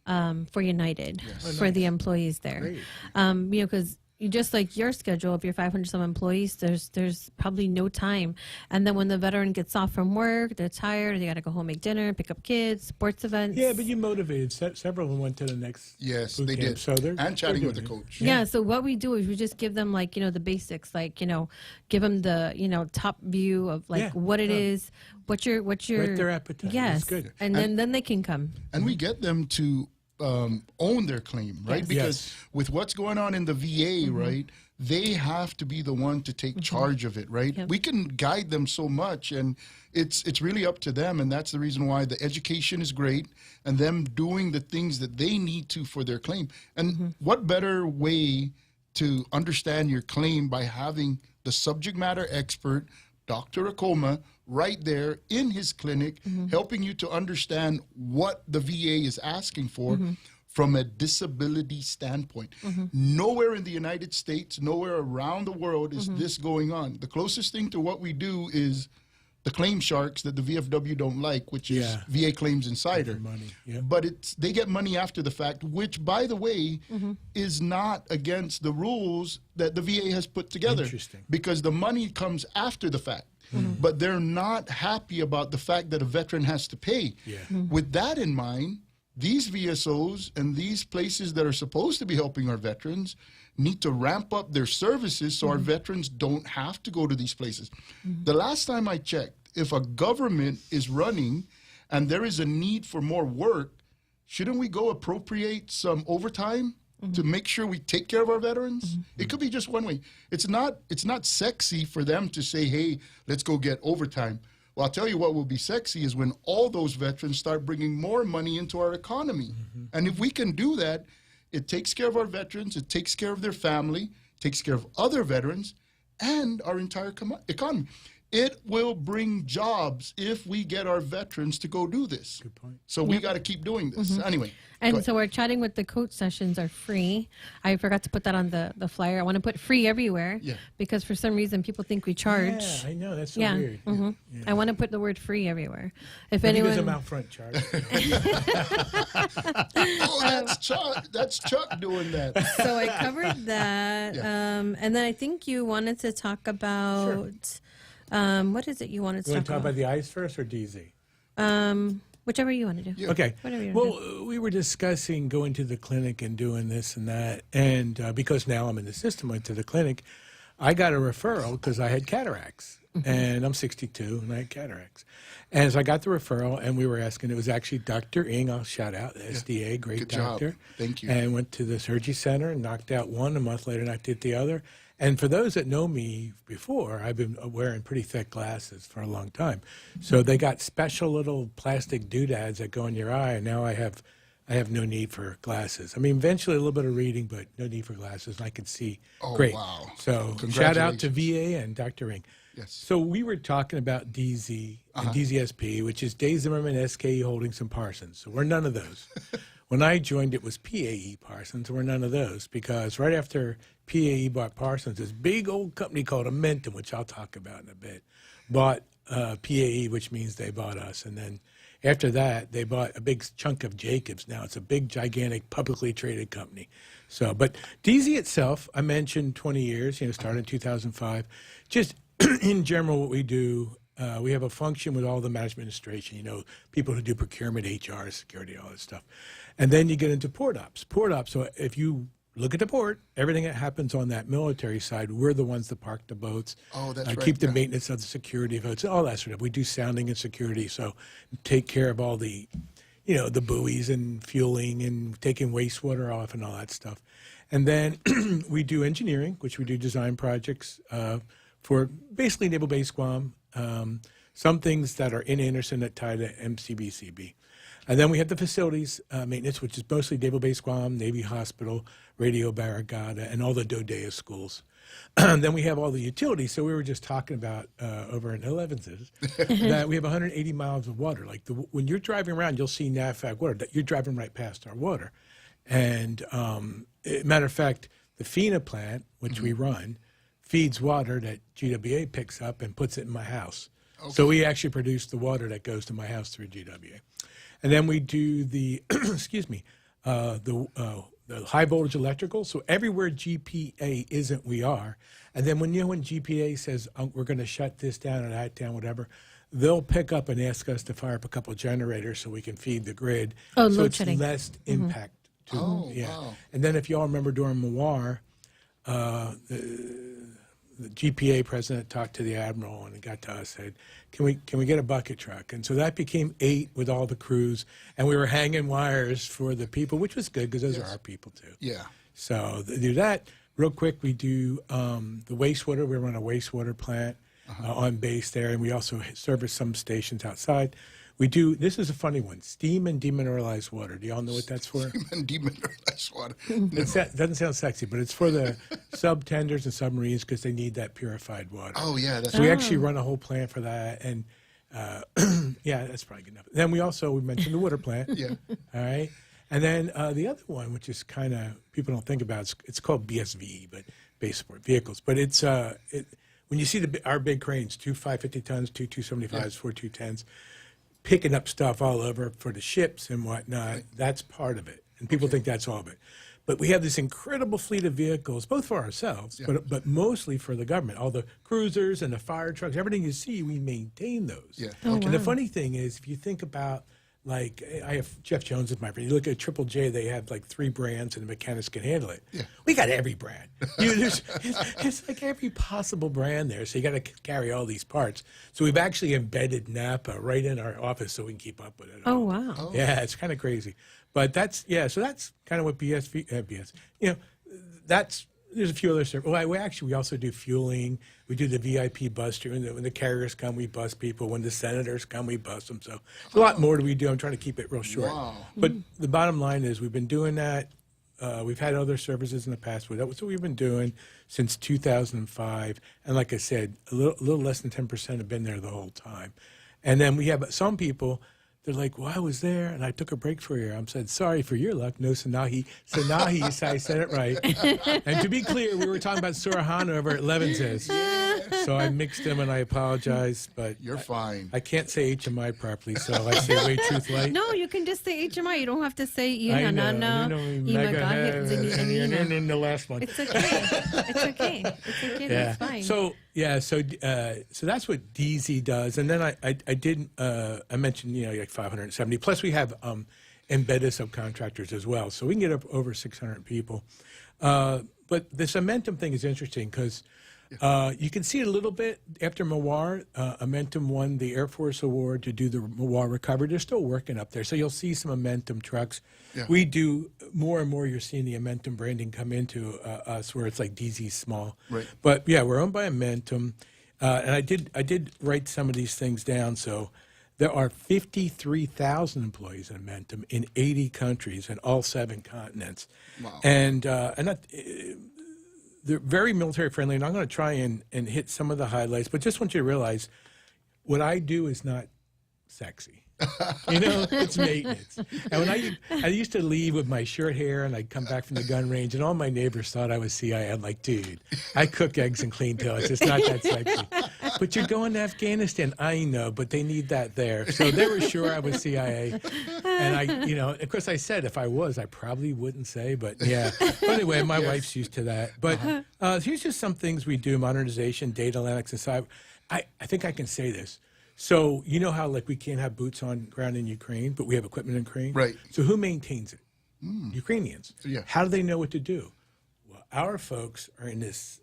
for United, for the employees there. Because just like your schedule, if you're 500 some employees, there's probably no time. And then when the veteran gets off from work, they're tired, they got to go home, make dinner, pick up kids, sports events. Yeah, but you motivated. Several of them went to the next. Yes, boot they camp, did. So and chatting with the coach. Yeah. So what we do is we just give them the basics, give them the top view of what it is, what's your Whet their appetite. Yes, That's good. and then they can come. And we get them to own their claim, right? Yes. Because with what's going on in the VA, right, they have to be the one to take charge of it, right? Yep. We can guide them so much, and it's really up to them, and that's the reason why the education is great, and them doing the things that they need to for their claim. And what better way to understand your claim by having the subject matter expert, Dr. Akoma, right there in his clinic, helping you to understand what the VA is asking for from a disability standpoint. Nowhere in the United States, nowhere around the world is this going on. The closest thing to what we do is the claim sharks that the VFW don't like, which is VA Claims Insider. But they get money after the fact, which, by the way, is not against the rules that the VA has put together. Because the money comes after the fact. But they're not happy about the fact that a veteran has to pay. With that in mind, these VSOs and these places that are supposed to be helping our veterans need to ramp up their services so our veterans don't have to go to these places. The last time I checked, if a government is running and there is a need for more work, shouldn't we go appropriate some overtime to make sure we take care of our veterans? It could be just one way. It's not sexy for them to say, hey, let's go get overtime. Well, I'll tell you what will be sexy is when all those veterans start bringing more money into our economy. And if we can do that, it takes care of our veterans, it takes care of their family, takes care of other veterans, and our entire economy. It will bring jobs if we get our veterans to go do this. Good point. So we got to keep doing this. Anyway. And so we're chatting with the coach sessions are free. I forgot to put that on the flyer. I want to put free everywhere because for some reason people think we charge. Yeah, I know. That's so weird. I want to put the word free everywhere. If Maybe anyone... there's a out-front charge. That's Chuck doing that. So I covered that. And then I think you wanted to talk about... what is it you wanted to You talk want to talk about the ICE first or DZ? Whichever you want to do. Okay. Whatever you want to do. Well, we were discussing going to the clinic and doing this and that. And because now I'm in the system, went to the clinic, I got a referral because I had cataracts. And I'm 62 and I had cataracts. And so I got the referral and we were asking, it was actually Dr. Ng, I'll shout out, the SDA, great Good doctor. job. Thank you. And went to the surgery center and knocked out one. A month later, knocked out the other. And for those that know me before, I've been wearing pretty thick glasses for a long time. So they got special little plastic doodads that go in your eye, and now I have no need for glasses. I mean, eventually a little bit of reading, but no need for glasses, and I can see great. Wow. So shout out to VA and Dr. Ring. Yes. So we were talking about DZ and DZSP, which is Day Zimmerman, SKE Holdings, and Parsons. So we're none of those. When I joined, it was PAE Parsons. We're none of those because right after PAE bought Parsons, this big old company called Amentum, which I'll talk about in a bit, bought PAE, which means they bought us. And then after that, they bought a big chunk of Jacobs. Now it's a big, gigantic, publicly traded company. So, but DZ itself, I mentioned 20 years, started in 2005. Just in general, what we do, we have a function with all the management administration, people who do procurement, HR, security, all that stuff. And then you get into port ops. Port ops, so if you look at the port, everything that happens on that military side, we're the ones that park the boats. Oh, that's right. Keep the maintenance of the security boats, all that sort of. We do sounding and security, so take care of all the, the buoys and fueling and taking wastewater off and all that stuff. And then we do engineering, which we do design projects for basically Naval Base Guam, some things that are in Anderson that tie to MCBCB. And then we have the facilities maintenance, which is mostly Naval Base Guam, Navy Hospital, Radio Barragata, and all the Dodea schools. Then we have all the utilities. So we were just talking about over in Elevenses that we have 180 miles of water. Like when you're driving around, you'll see NAVFAC water. You're driving right past our water. And matter of fact, the FINA plant, which we run, feeds water that GWA picks up and puts it in my house. Okay. So we actually produce the water that goes to my house through GWA. And then we do the, the high voltage electrical. So everywhere GPA isn't, we are. And then when GPA says we're going to shut this down or that down, whatever, they'll pick up and ask us to fire up a couple of generators so we can feed the grid. Oh, so load it's shedding. less impact. Wow. And then if y'all remember during Mawar, the GPA president talked to the admiral and it got to us, said, can we get a bucket truck? And so that became 8 with all the crews, and we were hanging wires for the people, which was good because those are our people too. Yeah. So they do that. Real quick, we do the wastewater. We run a wastewater plant on base there, and we also service some stations outside. We do, this is a funny one, steam and demineralized water. Do y'all know what that's for? Steam and demineralized water. It doesn't sound sexy, but it's for the sub-tenders and submarines because they need that purified water. Oh, yeah. So we actually run a whole plant for that. And, yeah, that's probably good enough. Then we mentioned the water plant. Yeah. All right. And then the other one, which is kind of people don't think about, it's called BSV, but base support vehicles. But it's when you see our big cranes, 2 550 tons, 2 275s, 4 210s, picking up stuff all over for the ships and whatnot, that's part of it. And people think that's all of it. But we have this incredible fleet of vehicles, both for ourselves, but mostly for the government. All the cruisers and the fire trucks, everything you see, we maintain those. Yeah. And the funny thing is, if you think about, like, I have Jeff Jones as my friend. You look at Triple J, they have like 3 brands and the mechanics can handle it. Yeah. We got every brand. It's like every possible brand there. So you got to carry all these parts. So we've actually embedded Napa right in our office so we can keep up with it. Oh, wow. Yeah, it's kind of crazy. But that's, so that's kind of what BS, there's a few other services. Well, we also do fueling. We do the VIP bus. When the carriers come, we bus people. When the senators come, we bus them. So there's a lot more that we do. I'm trying to keep it real short. Wow. But the bottom line is we've been doing that. We've had other services in the past, but that's what we've been doing since 2005. And like I said, a little less than 10% have been there the whole time. And then we have some people, they're like, well, I was there, and I took a break for a year. I said, sorry for your luck. No, Sanahi. Sanahi, so I said it right. And to be clear, we were talking about Surahana over at Levins's. So I mixed them, and I apologize. But you're fine. I can't say HMI properly, so I say Way Truth Light. No, you can just say HMI. You don't have to say I know. The last one. It's okay. It's okay. It's okay. That's fine. So that's what DZ does. And then I did I mentioned like 570. Plus we have embedded subcontractors as well, so we can get up over 600 people. But the Amentum thing is interesting because you can see it a little bit after Mawar. Amentum won the Air Force Award to do the Mawar recovery. They're still working up there, so you'll see some Amentum trucks. Yeah. We do more and more. You're seeing the Amentum branding come into us, where it's like DZ small. Right. But yeah, we're owned by Amentum, and I did write some of these things down. So there are 53,000 employees in Amentum in 80 countries and all 7 continents. Wow. And they're very military friendly, and I'm going to try and hit some of the highlights, but just want you to realize what I do is not sexy. It's maintenance. And when I used to leave with my short hair, and I'd come back from the gun range, and all my neighbors thought I was CIA. I'm like, dude, I cook eggs and clean toilets. It's not that sexy. But you're going to Afghanistan. I know, but they need that there. So they were sure I was CIA. And of course I said if I was, I probably wouldn't say, but yeah. But anyway, my wife's used to that. But here's just some things we do: modernization, data analytics, and cyber. I think I can say this. So you know how we can't have boots on ground in Ukraine, but we have equipment in Ukraine? Right. So who maintains it? Ukrainians. Yeah. How do they know what to do? Well, our folks are in this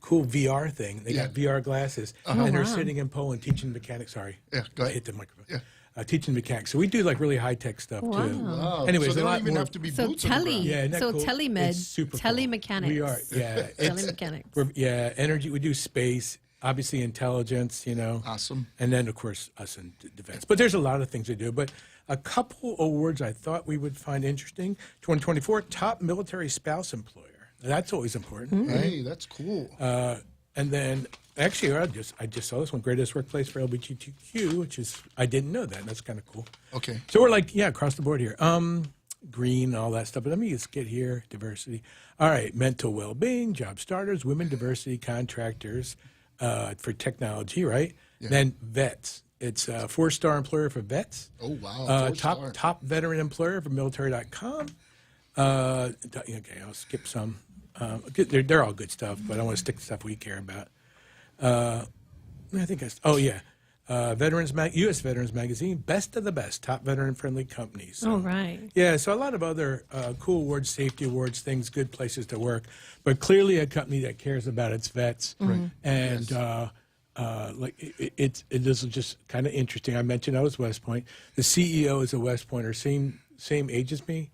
cool VR thing. They got VR glasses, and they're sitting in Poland teaching mechanics. Sorry. Yeah, go ahead. I hit the microphone. Yeah. Teaching mechanics. So we do really high-tech stuff, too. Wow. Anyways, so they a don't lot even more. have to be So boots on the ground. Yeah, isn't that cool? telemed, It's super cool. telemechanics. We are, yeah. Telemechanics. Energy. We do space. Obviously, intelligence, Awesome. And then, of course, us in defense. But there's a lot of things to do. But a couple awards I thought we would find interesting. 2024, Top Military Spouse Employer. That's always important. Right? Hey, that's cool. And then, actually, I just saw this one, Greatest Workplace for LGBTQ, which is, I didn't know that. That's kind of cool. Okay. So we're across the board here. Green, all that stuff. But let me just get here, diversity. All right, mental well-being, job starters, women, diversity, contractors, for technology, right? Yeah. Then vets. It's a 4-star employer for vets. Oh, wow. Top veteran employer for military.com. Okay, I'll skip some. They're all good stuff, but I want to stick to stuff we care about. I think U.S. Veterans Magazine, Best of the Best, Top Veteran-Friendly Companies. So, right. Yeah, so a lot of other cool awards, safety awards, things, good places to work, but clearly a company that cares about its vets. Right. And it is just kind of interesting. I mentioned I was West Point. The CEO is a West Pointer, same age as me.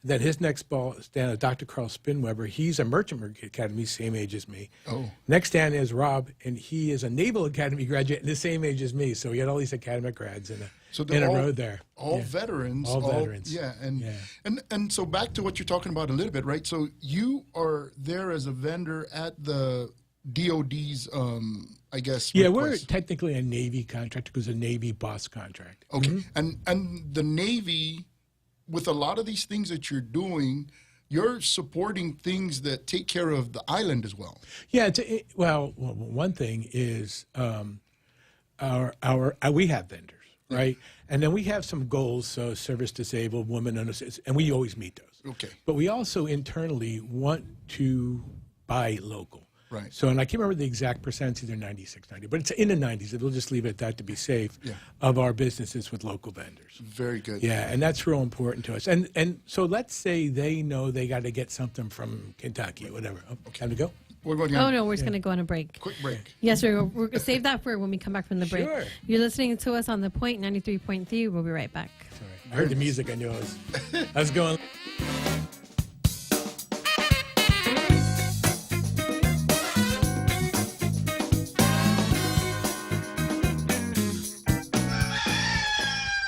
Then his next stand is Dr. Carl Spinweber. He's a Merchant Marine Academy, same age as me. Oh. Next stand is Rob, and he is a Naval Academy graduate, the same age as me. So we had all these academic grads in a row there. All veterans. All veterans. Yeah, and so back to what you're talking about a little bit, right? So you are there as a vendor at the DOD's, I guess. Yeah, request. we're technically a Navy contractor because a Navy boss contract. Okay, and the Navy with a lot of these things that you're doing, you're supporting things that take care of the island as well. Yeah. Well, one thing is we have vendors, right? And then we have some goals, so service disabled, women, and we always meet those. Okay. But we also internally want to buy local. Right. So, and I can't remember the exact percentage, either 96, 90, but it's in the 90s. We'll just leave it at that to be safe, of our businesses with local vendors. Very good. Yeah, and that's real important to us. And so let's say they know they got to get something from Kentucky, whatever. Okay. Time to go? We're going Oh, no, we're just going to go on a break. Quick break. Yes, we're going to save that for when we come back from the break. Sure. You're listening to us on the Point 93.3. We'll be right back. Sorry. I heard the music, I knew I was going.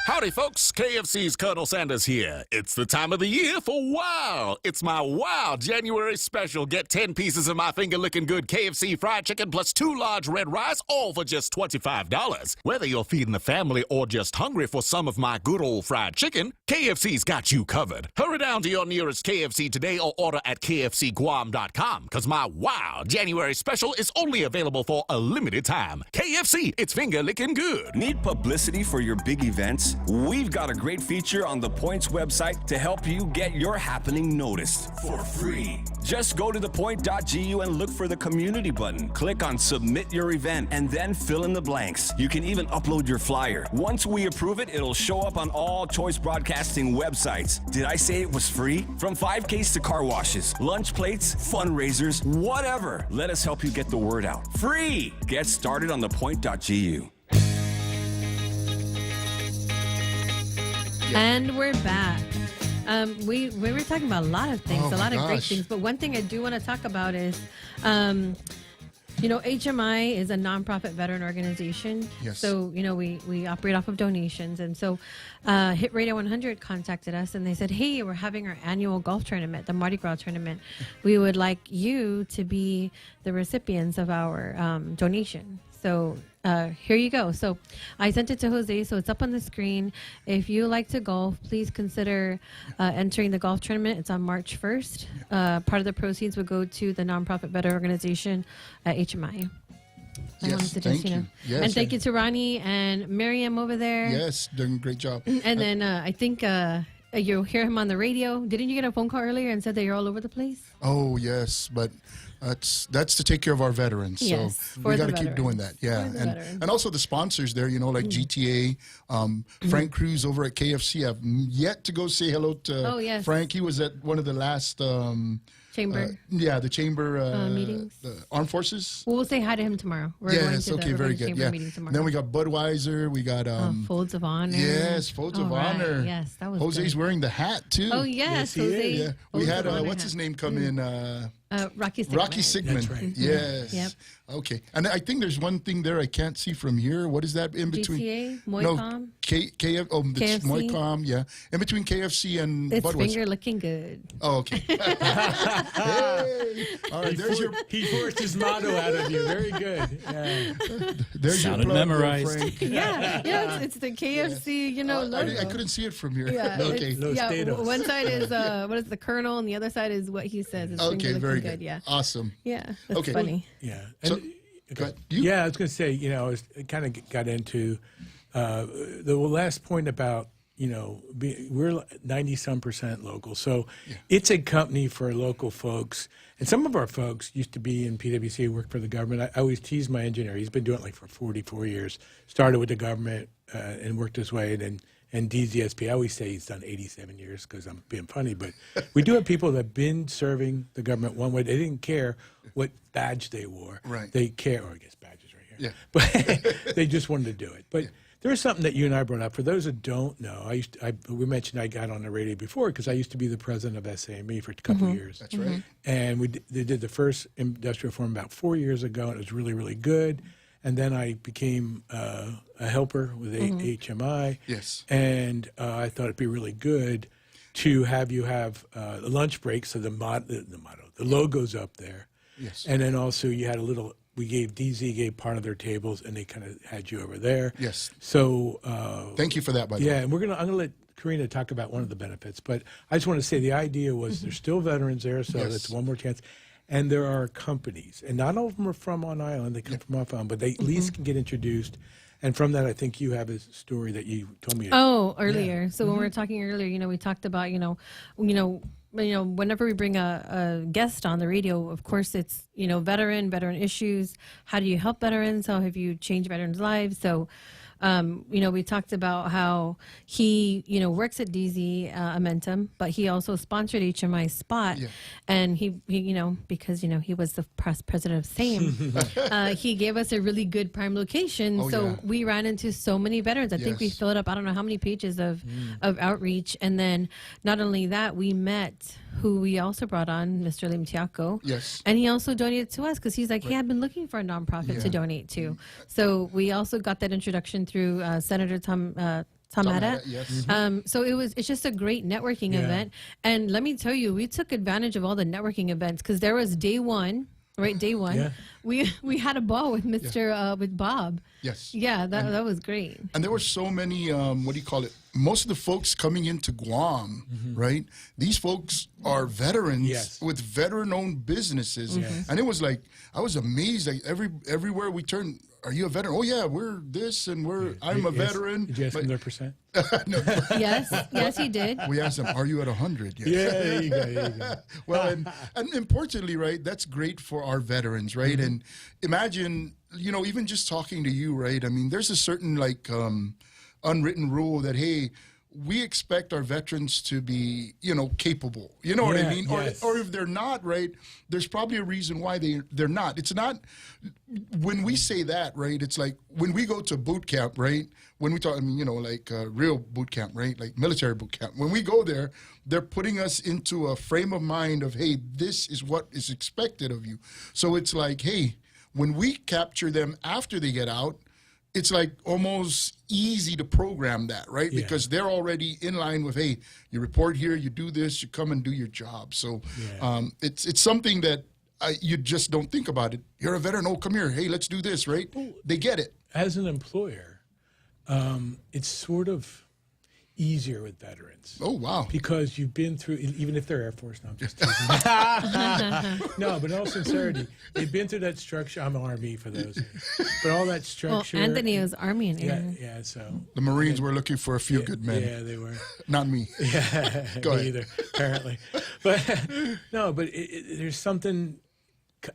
Howdy, folks. KFC's Colonel Sanders here. It's the time of the year for wow. It's my wow January special. Get 10 pieces of my finger-licking good KFC fried chicken plus 2 large red rice, all for just $25. Whether you're feeding the family or just hungry for some of my good old fried chicken, KFC's got you covered. Hurry down to your nearest KFC today or order at kfcguam.com, because my wow January special is only available for a limited time. KFC, it's finger-licking good. Need publicity for your big events? We've got a great feature on the Point's website to help you get your happening noticed for free. Just go to thepoint.gu and look for the community button. Click on submit your event and then fill in the blanks. You can even upload your flyer. Once we approve it, it'll show up on all Choice Broadcasting websites. Did I say it was free? From 5Ks to car washes, lunch plates, fundraisers, whatever. Let us help you get the word out. Free! Get started on thepoint.gu. And we're back. We were talking about a lot of things, a lot of great things. But one thing I do want to talk about is, HMI is a nonprofit veteran organization. Yes. So, we operate off of donations. And so Hit Radio 100 contacted us and they said, hey, we're having our annual golf tournament, the Mardi Gras tournament. We would like you to be the recipients of our donation. So here you go. So I sent it to Jose, so it's up on the screen. If you like to golf, please consider entering the golf tournament. It's on March 1st. Part of the proceeds would go to the nonprofit veteran organization at HMI. Yes, thank you. Yes, and thank you to Ronnie and Miriam over there. Yes, doing a great job. And then I think you'll hear him on the radio. Didn't you get a phone call earlier and said that you're all over the place? Oh, yes, but that's to take care of our veterans. Yes, so we got to keep doing that. Yeah, and also the sponsors there, like GTA, Frank Cruz over at KFC. I've yet to go say hello to Frank. He was at one of the last chamber. The chamber meetings. The Armed Forces. Well, we'll say hi to him tomorrow. We're going to the very good. chamber meeting tomorrow. And then we got Budweiser. We got Folds of Honor. Yes, Folds of Honor. Yes, that was Jose's good. wearing the hat too. Oh yes, Jose. Yeah. We had what's his name come in. Rocky Sigmund. Rocky Sigmund. That's right. Yes. Yep. Okay. And I think there's one thing there I can't see from here. What is that in between? GTA, Moicom. No, KFC. Moicom, yeah. In between KFC and It's Budweiser. finger looking good. Oh, okay. Hey. All right, He forced his motto out of you. Very good. Yeah. There's Sounded your plug, memorized. Frank. It's the KFC, logo. I couldn't see it from here. Yeah, Okay. one side is what is the Colonel, and the other side is what he says. It's Okay, finger very looking good. Yeah. Awesome. Yeah. That's Okay. funny. Yeah. So, And, go ahead. I was going to say, I kind of got into the last point about, we're 90-some% local. So it's a company for local folks. And some of our folks used to be in PwC, work for the government. I always tease my engineer. He's been doing it for 44 years. Started with the government and worked his way. And DZSP, I always say he's done 87 years because I'm being funny. But we do have people that have been serving the government one way. They didn't care what badge they wore. Right. They care, or I guess badges right here. Yeah. But they just wanted to do it. But there is something that you and I brought up. For those that don't know, we mentioned I got on the radio before because I used to be the president of SAME for a couple of years. That's right. And they did the first industrial forum about 4 years ago, and it was really, really good. And then I became a helper with HMI. Yes. And I thought it'd be really good to have you have a lunch break, so the logo's up there. Yes. And then also you had DZ gave part of their tables, and they kind of had you over there. Yes. So thank you for that, by the way. Yeah, and I'm gonna let Karina talk about one of the benefits, but I just want to say the idea was there's still veterans there, so Yes. that's one more chance. And there are companies, and not all of them are from on island, they come from off island, but they at least can get introduced. And from that, I think you have a story that you told me. Oh, earlier. So when we were talking earlier, we talked about, whenever we bring a guest on the radio, of course, it's, veteran issues. How do you help veterans? How have you changed veterans' lives? So, we talked about how he, works at DZ Amentum, but he also sponsored HMI Spot. Yeah. And he, because, he was the president of SAME, he gave us a really good prime location. Oh, so yeah. we ran into so many veterans. I think we Yes. filled up, I don't know how many pages of outreach. And then not only that, we met who we also brought on, Mr. Lim Tiaco. Yes. And he also donated to us because he's like, hey, I've been looking for a nonprofit Yeah. to donate to. So we also got that introduction through Senator Tom Haddad. Yes. So it's just a great networking event. And let me tell you, we took advantage of all the networking events because there was day one. Yeah. We had a ball with Mr. With Bob. Yes. Yeah, that was great. And there were so many, most of the folks coming into Guam, right? These folks are veterans with veteran-owned businesses. And it was like, I was amazed. Like everywhere we turned, are you a veteran? Oh, yeah, we're this and I'm a veteran. Did you ask them their percent? No. Yes, he did. We asked them, are you at 100? Yes. Yeah, there you go. Well, and importantly, right, that's great for our veterans, right? And imagine, even just talking to you, right? I mean, there's a certain unwritten rule that, hey, we expect our veterans to be, capable. You know what I mean? Yes. Or if they're not, right, there's probably a reason why they're not. It's not, when we say that, right, it's like when we go to boot camp, right, when we talk, real boot camp, right, like military boot camp, when we go there, they're putting us into a frame of mind of, hey, this is what is expected of you. So it's like, hey, when we capture them after they get out, it's like almost easy to program that, right? Yeah. Because they're already in line with, hey, you report here, you do this, you come and do your job. So it's something that you just don't think about it. You're a veteran, oh, come here, hey, let's do this, right? They get it. As an employer, it's sort of easier with veterans. Oh, wow. Because you've been through, even if they're Air Force, no, I'm just teasing. No, but in all sincerity, they've been through that structure. I'm Army for those. But all that structure. Well, Anthony was Army and Air. Yeah, so. The Marines were looking for a few good men. Yeah, they were. Not me. Yeah, Go me ahead. either, apparently. But no, but there's something,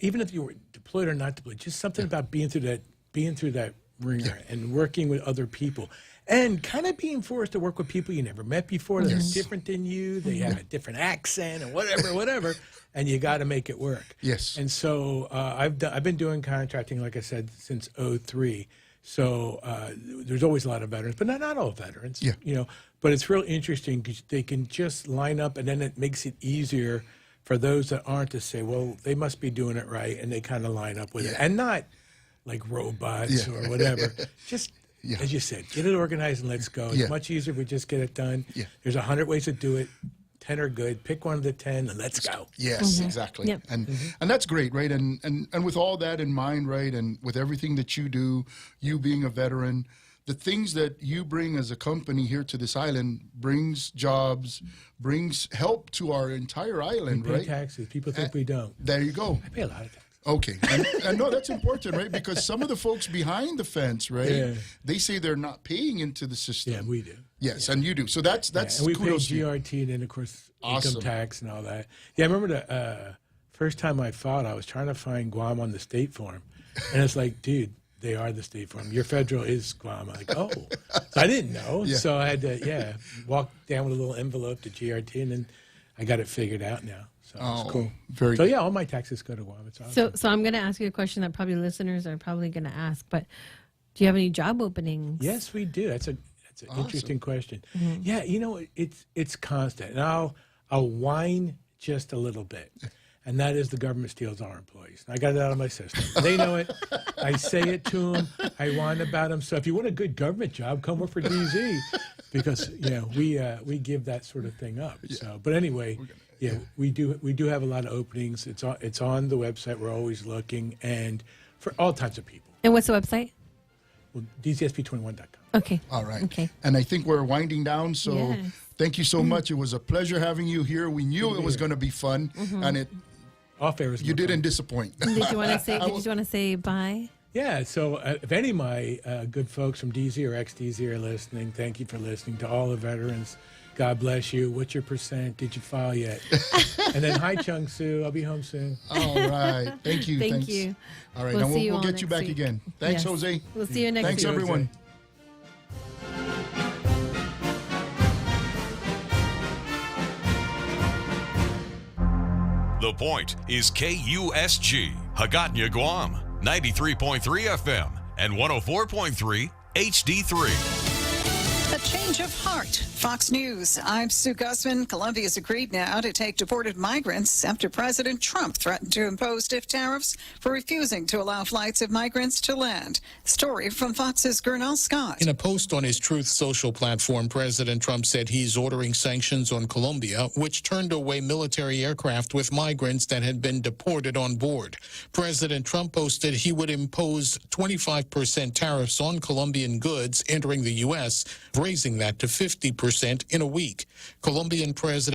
even if you were deployed or not deployed, just something about being through that ringer and working with other people. And kind of being forced to work with people you never met before that are different than you. They have a different accent and whatever, and you got to make it work. Yes. And so I've been doing contracting, like I said, since '03. So there's always a lot of veterans, but not all veterans. Yeah. But it's real interesting because they can just line up, and then it makes it easier for those that aren't to say, well, they must be doing it right, and they kind of line up with it, and not like robots or whatever. Just. Yeah. As you said, get it organized and let's go. It's much easier if we just get it done. Yeah. There's 100 ways to do it. 10 are good. Pick one of the 10 and let's go. Yes, exactly. Yep. And that's great, right? And with all that in mind, right, and with everything that you do, you being a veteran, the things that you bring as a company here to this island brings jobs, brings help to our entire island, We pay right? taxes. People think we don't. There you go. I pay a lot of taxes. Okay. And no, that's important, right? Because some of the folks behind the fence, right, they say they're not paying into the system. Yeah, we do. Yes, and you do. So that's And we pay kudos to you. GRT and then, of course, Awesome. income tax and all that. Yeah, I remember the first time I filed, I was trying to find Guam on the state form. And it's like, dude, they are the state form. Your federal is Guam. I'm like, oh. So I didn't know. Yeah. So I had to, walk down with a little envelope to GRT, and then I got it figured out now. So it's cool. Very so good. yeah, all my taxes go to Guam. It's awesome. So I'm going to ask you a question that probably listeners are probably going to ask, but do you have any job openings? Yes, we do. That's an interesting question. Mhm. Yeah, it's constant. And I'll whine just a little bit. And that is the government steals our employees. I got it out of my system. They know it. I say it to them. I whine about them. So if you want a good government job, come work for DZ, because we give that sort of thing up. So, but anyway, we do have a lot of openings. It's on the website. We're always looking, and for all types of people. And what's the website? Well, DZSP21.com. Okay. All right. Okay. And I think we're winding down, so Yes. thank you so much. It was a pleasure having you here. We knew it was going to be fun, and it Off air is you didn't disappoint. Did you want to say? Did you want to say bye? Yeah, so if any of my good folks from DZ or ex-DZ are listening, thank you for listening. To all the veterans, God bless you. What's your percent? Did you file yet? And then hi, Chung Soo. I'll be home soon. All right. Thank you. Thank Thanks. you. All right. We'll and see you we'll all get you next back week. again. Thanks, Yes. Jose. We'll see you next Thanks, week. everyone. The Point is KUSG, Hagåtña, Guam, 93.3 FM and 104.3 HD3. A change of heart. Fox News. I'm Sue Gusman. Colombia's agreed now to take deported migrants after President Trump threatened to impose stiff tariffs for refusing to allow flights of migrants to land. Story from Fox's Gernal Scott. In a post on his Truth Social platform, President Trump said he's ordering sanctions on Colombia, which turned away military aircraft with migrants that had been deported on board. President Trump posted he would impose 25% tariffs on Colombian goods entering the U.S., raising that to 50% in a week. Colombian President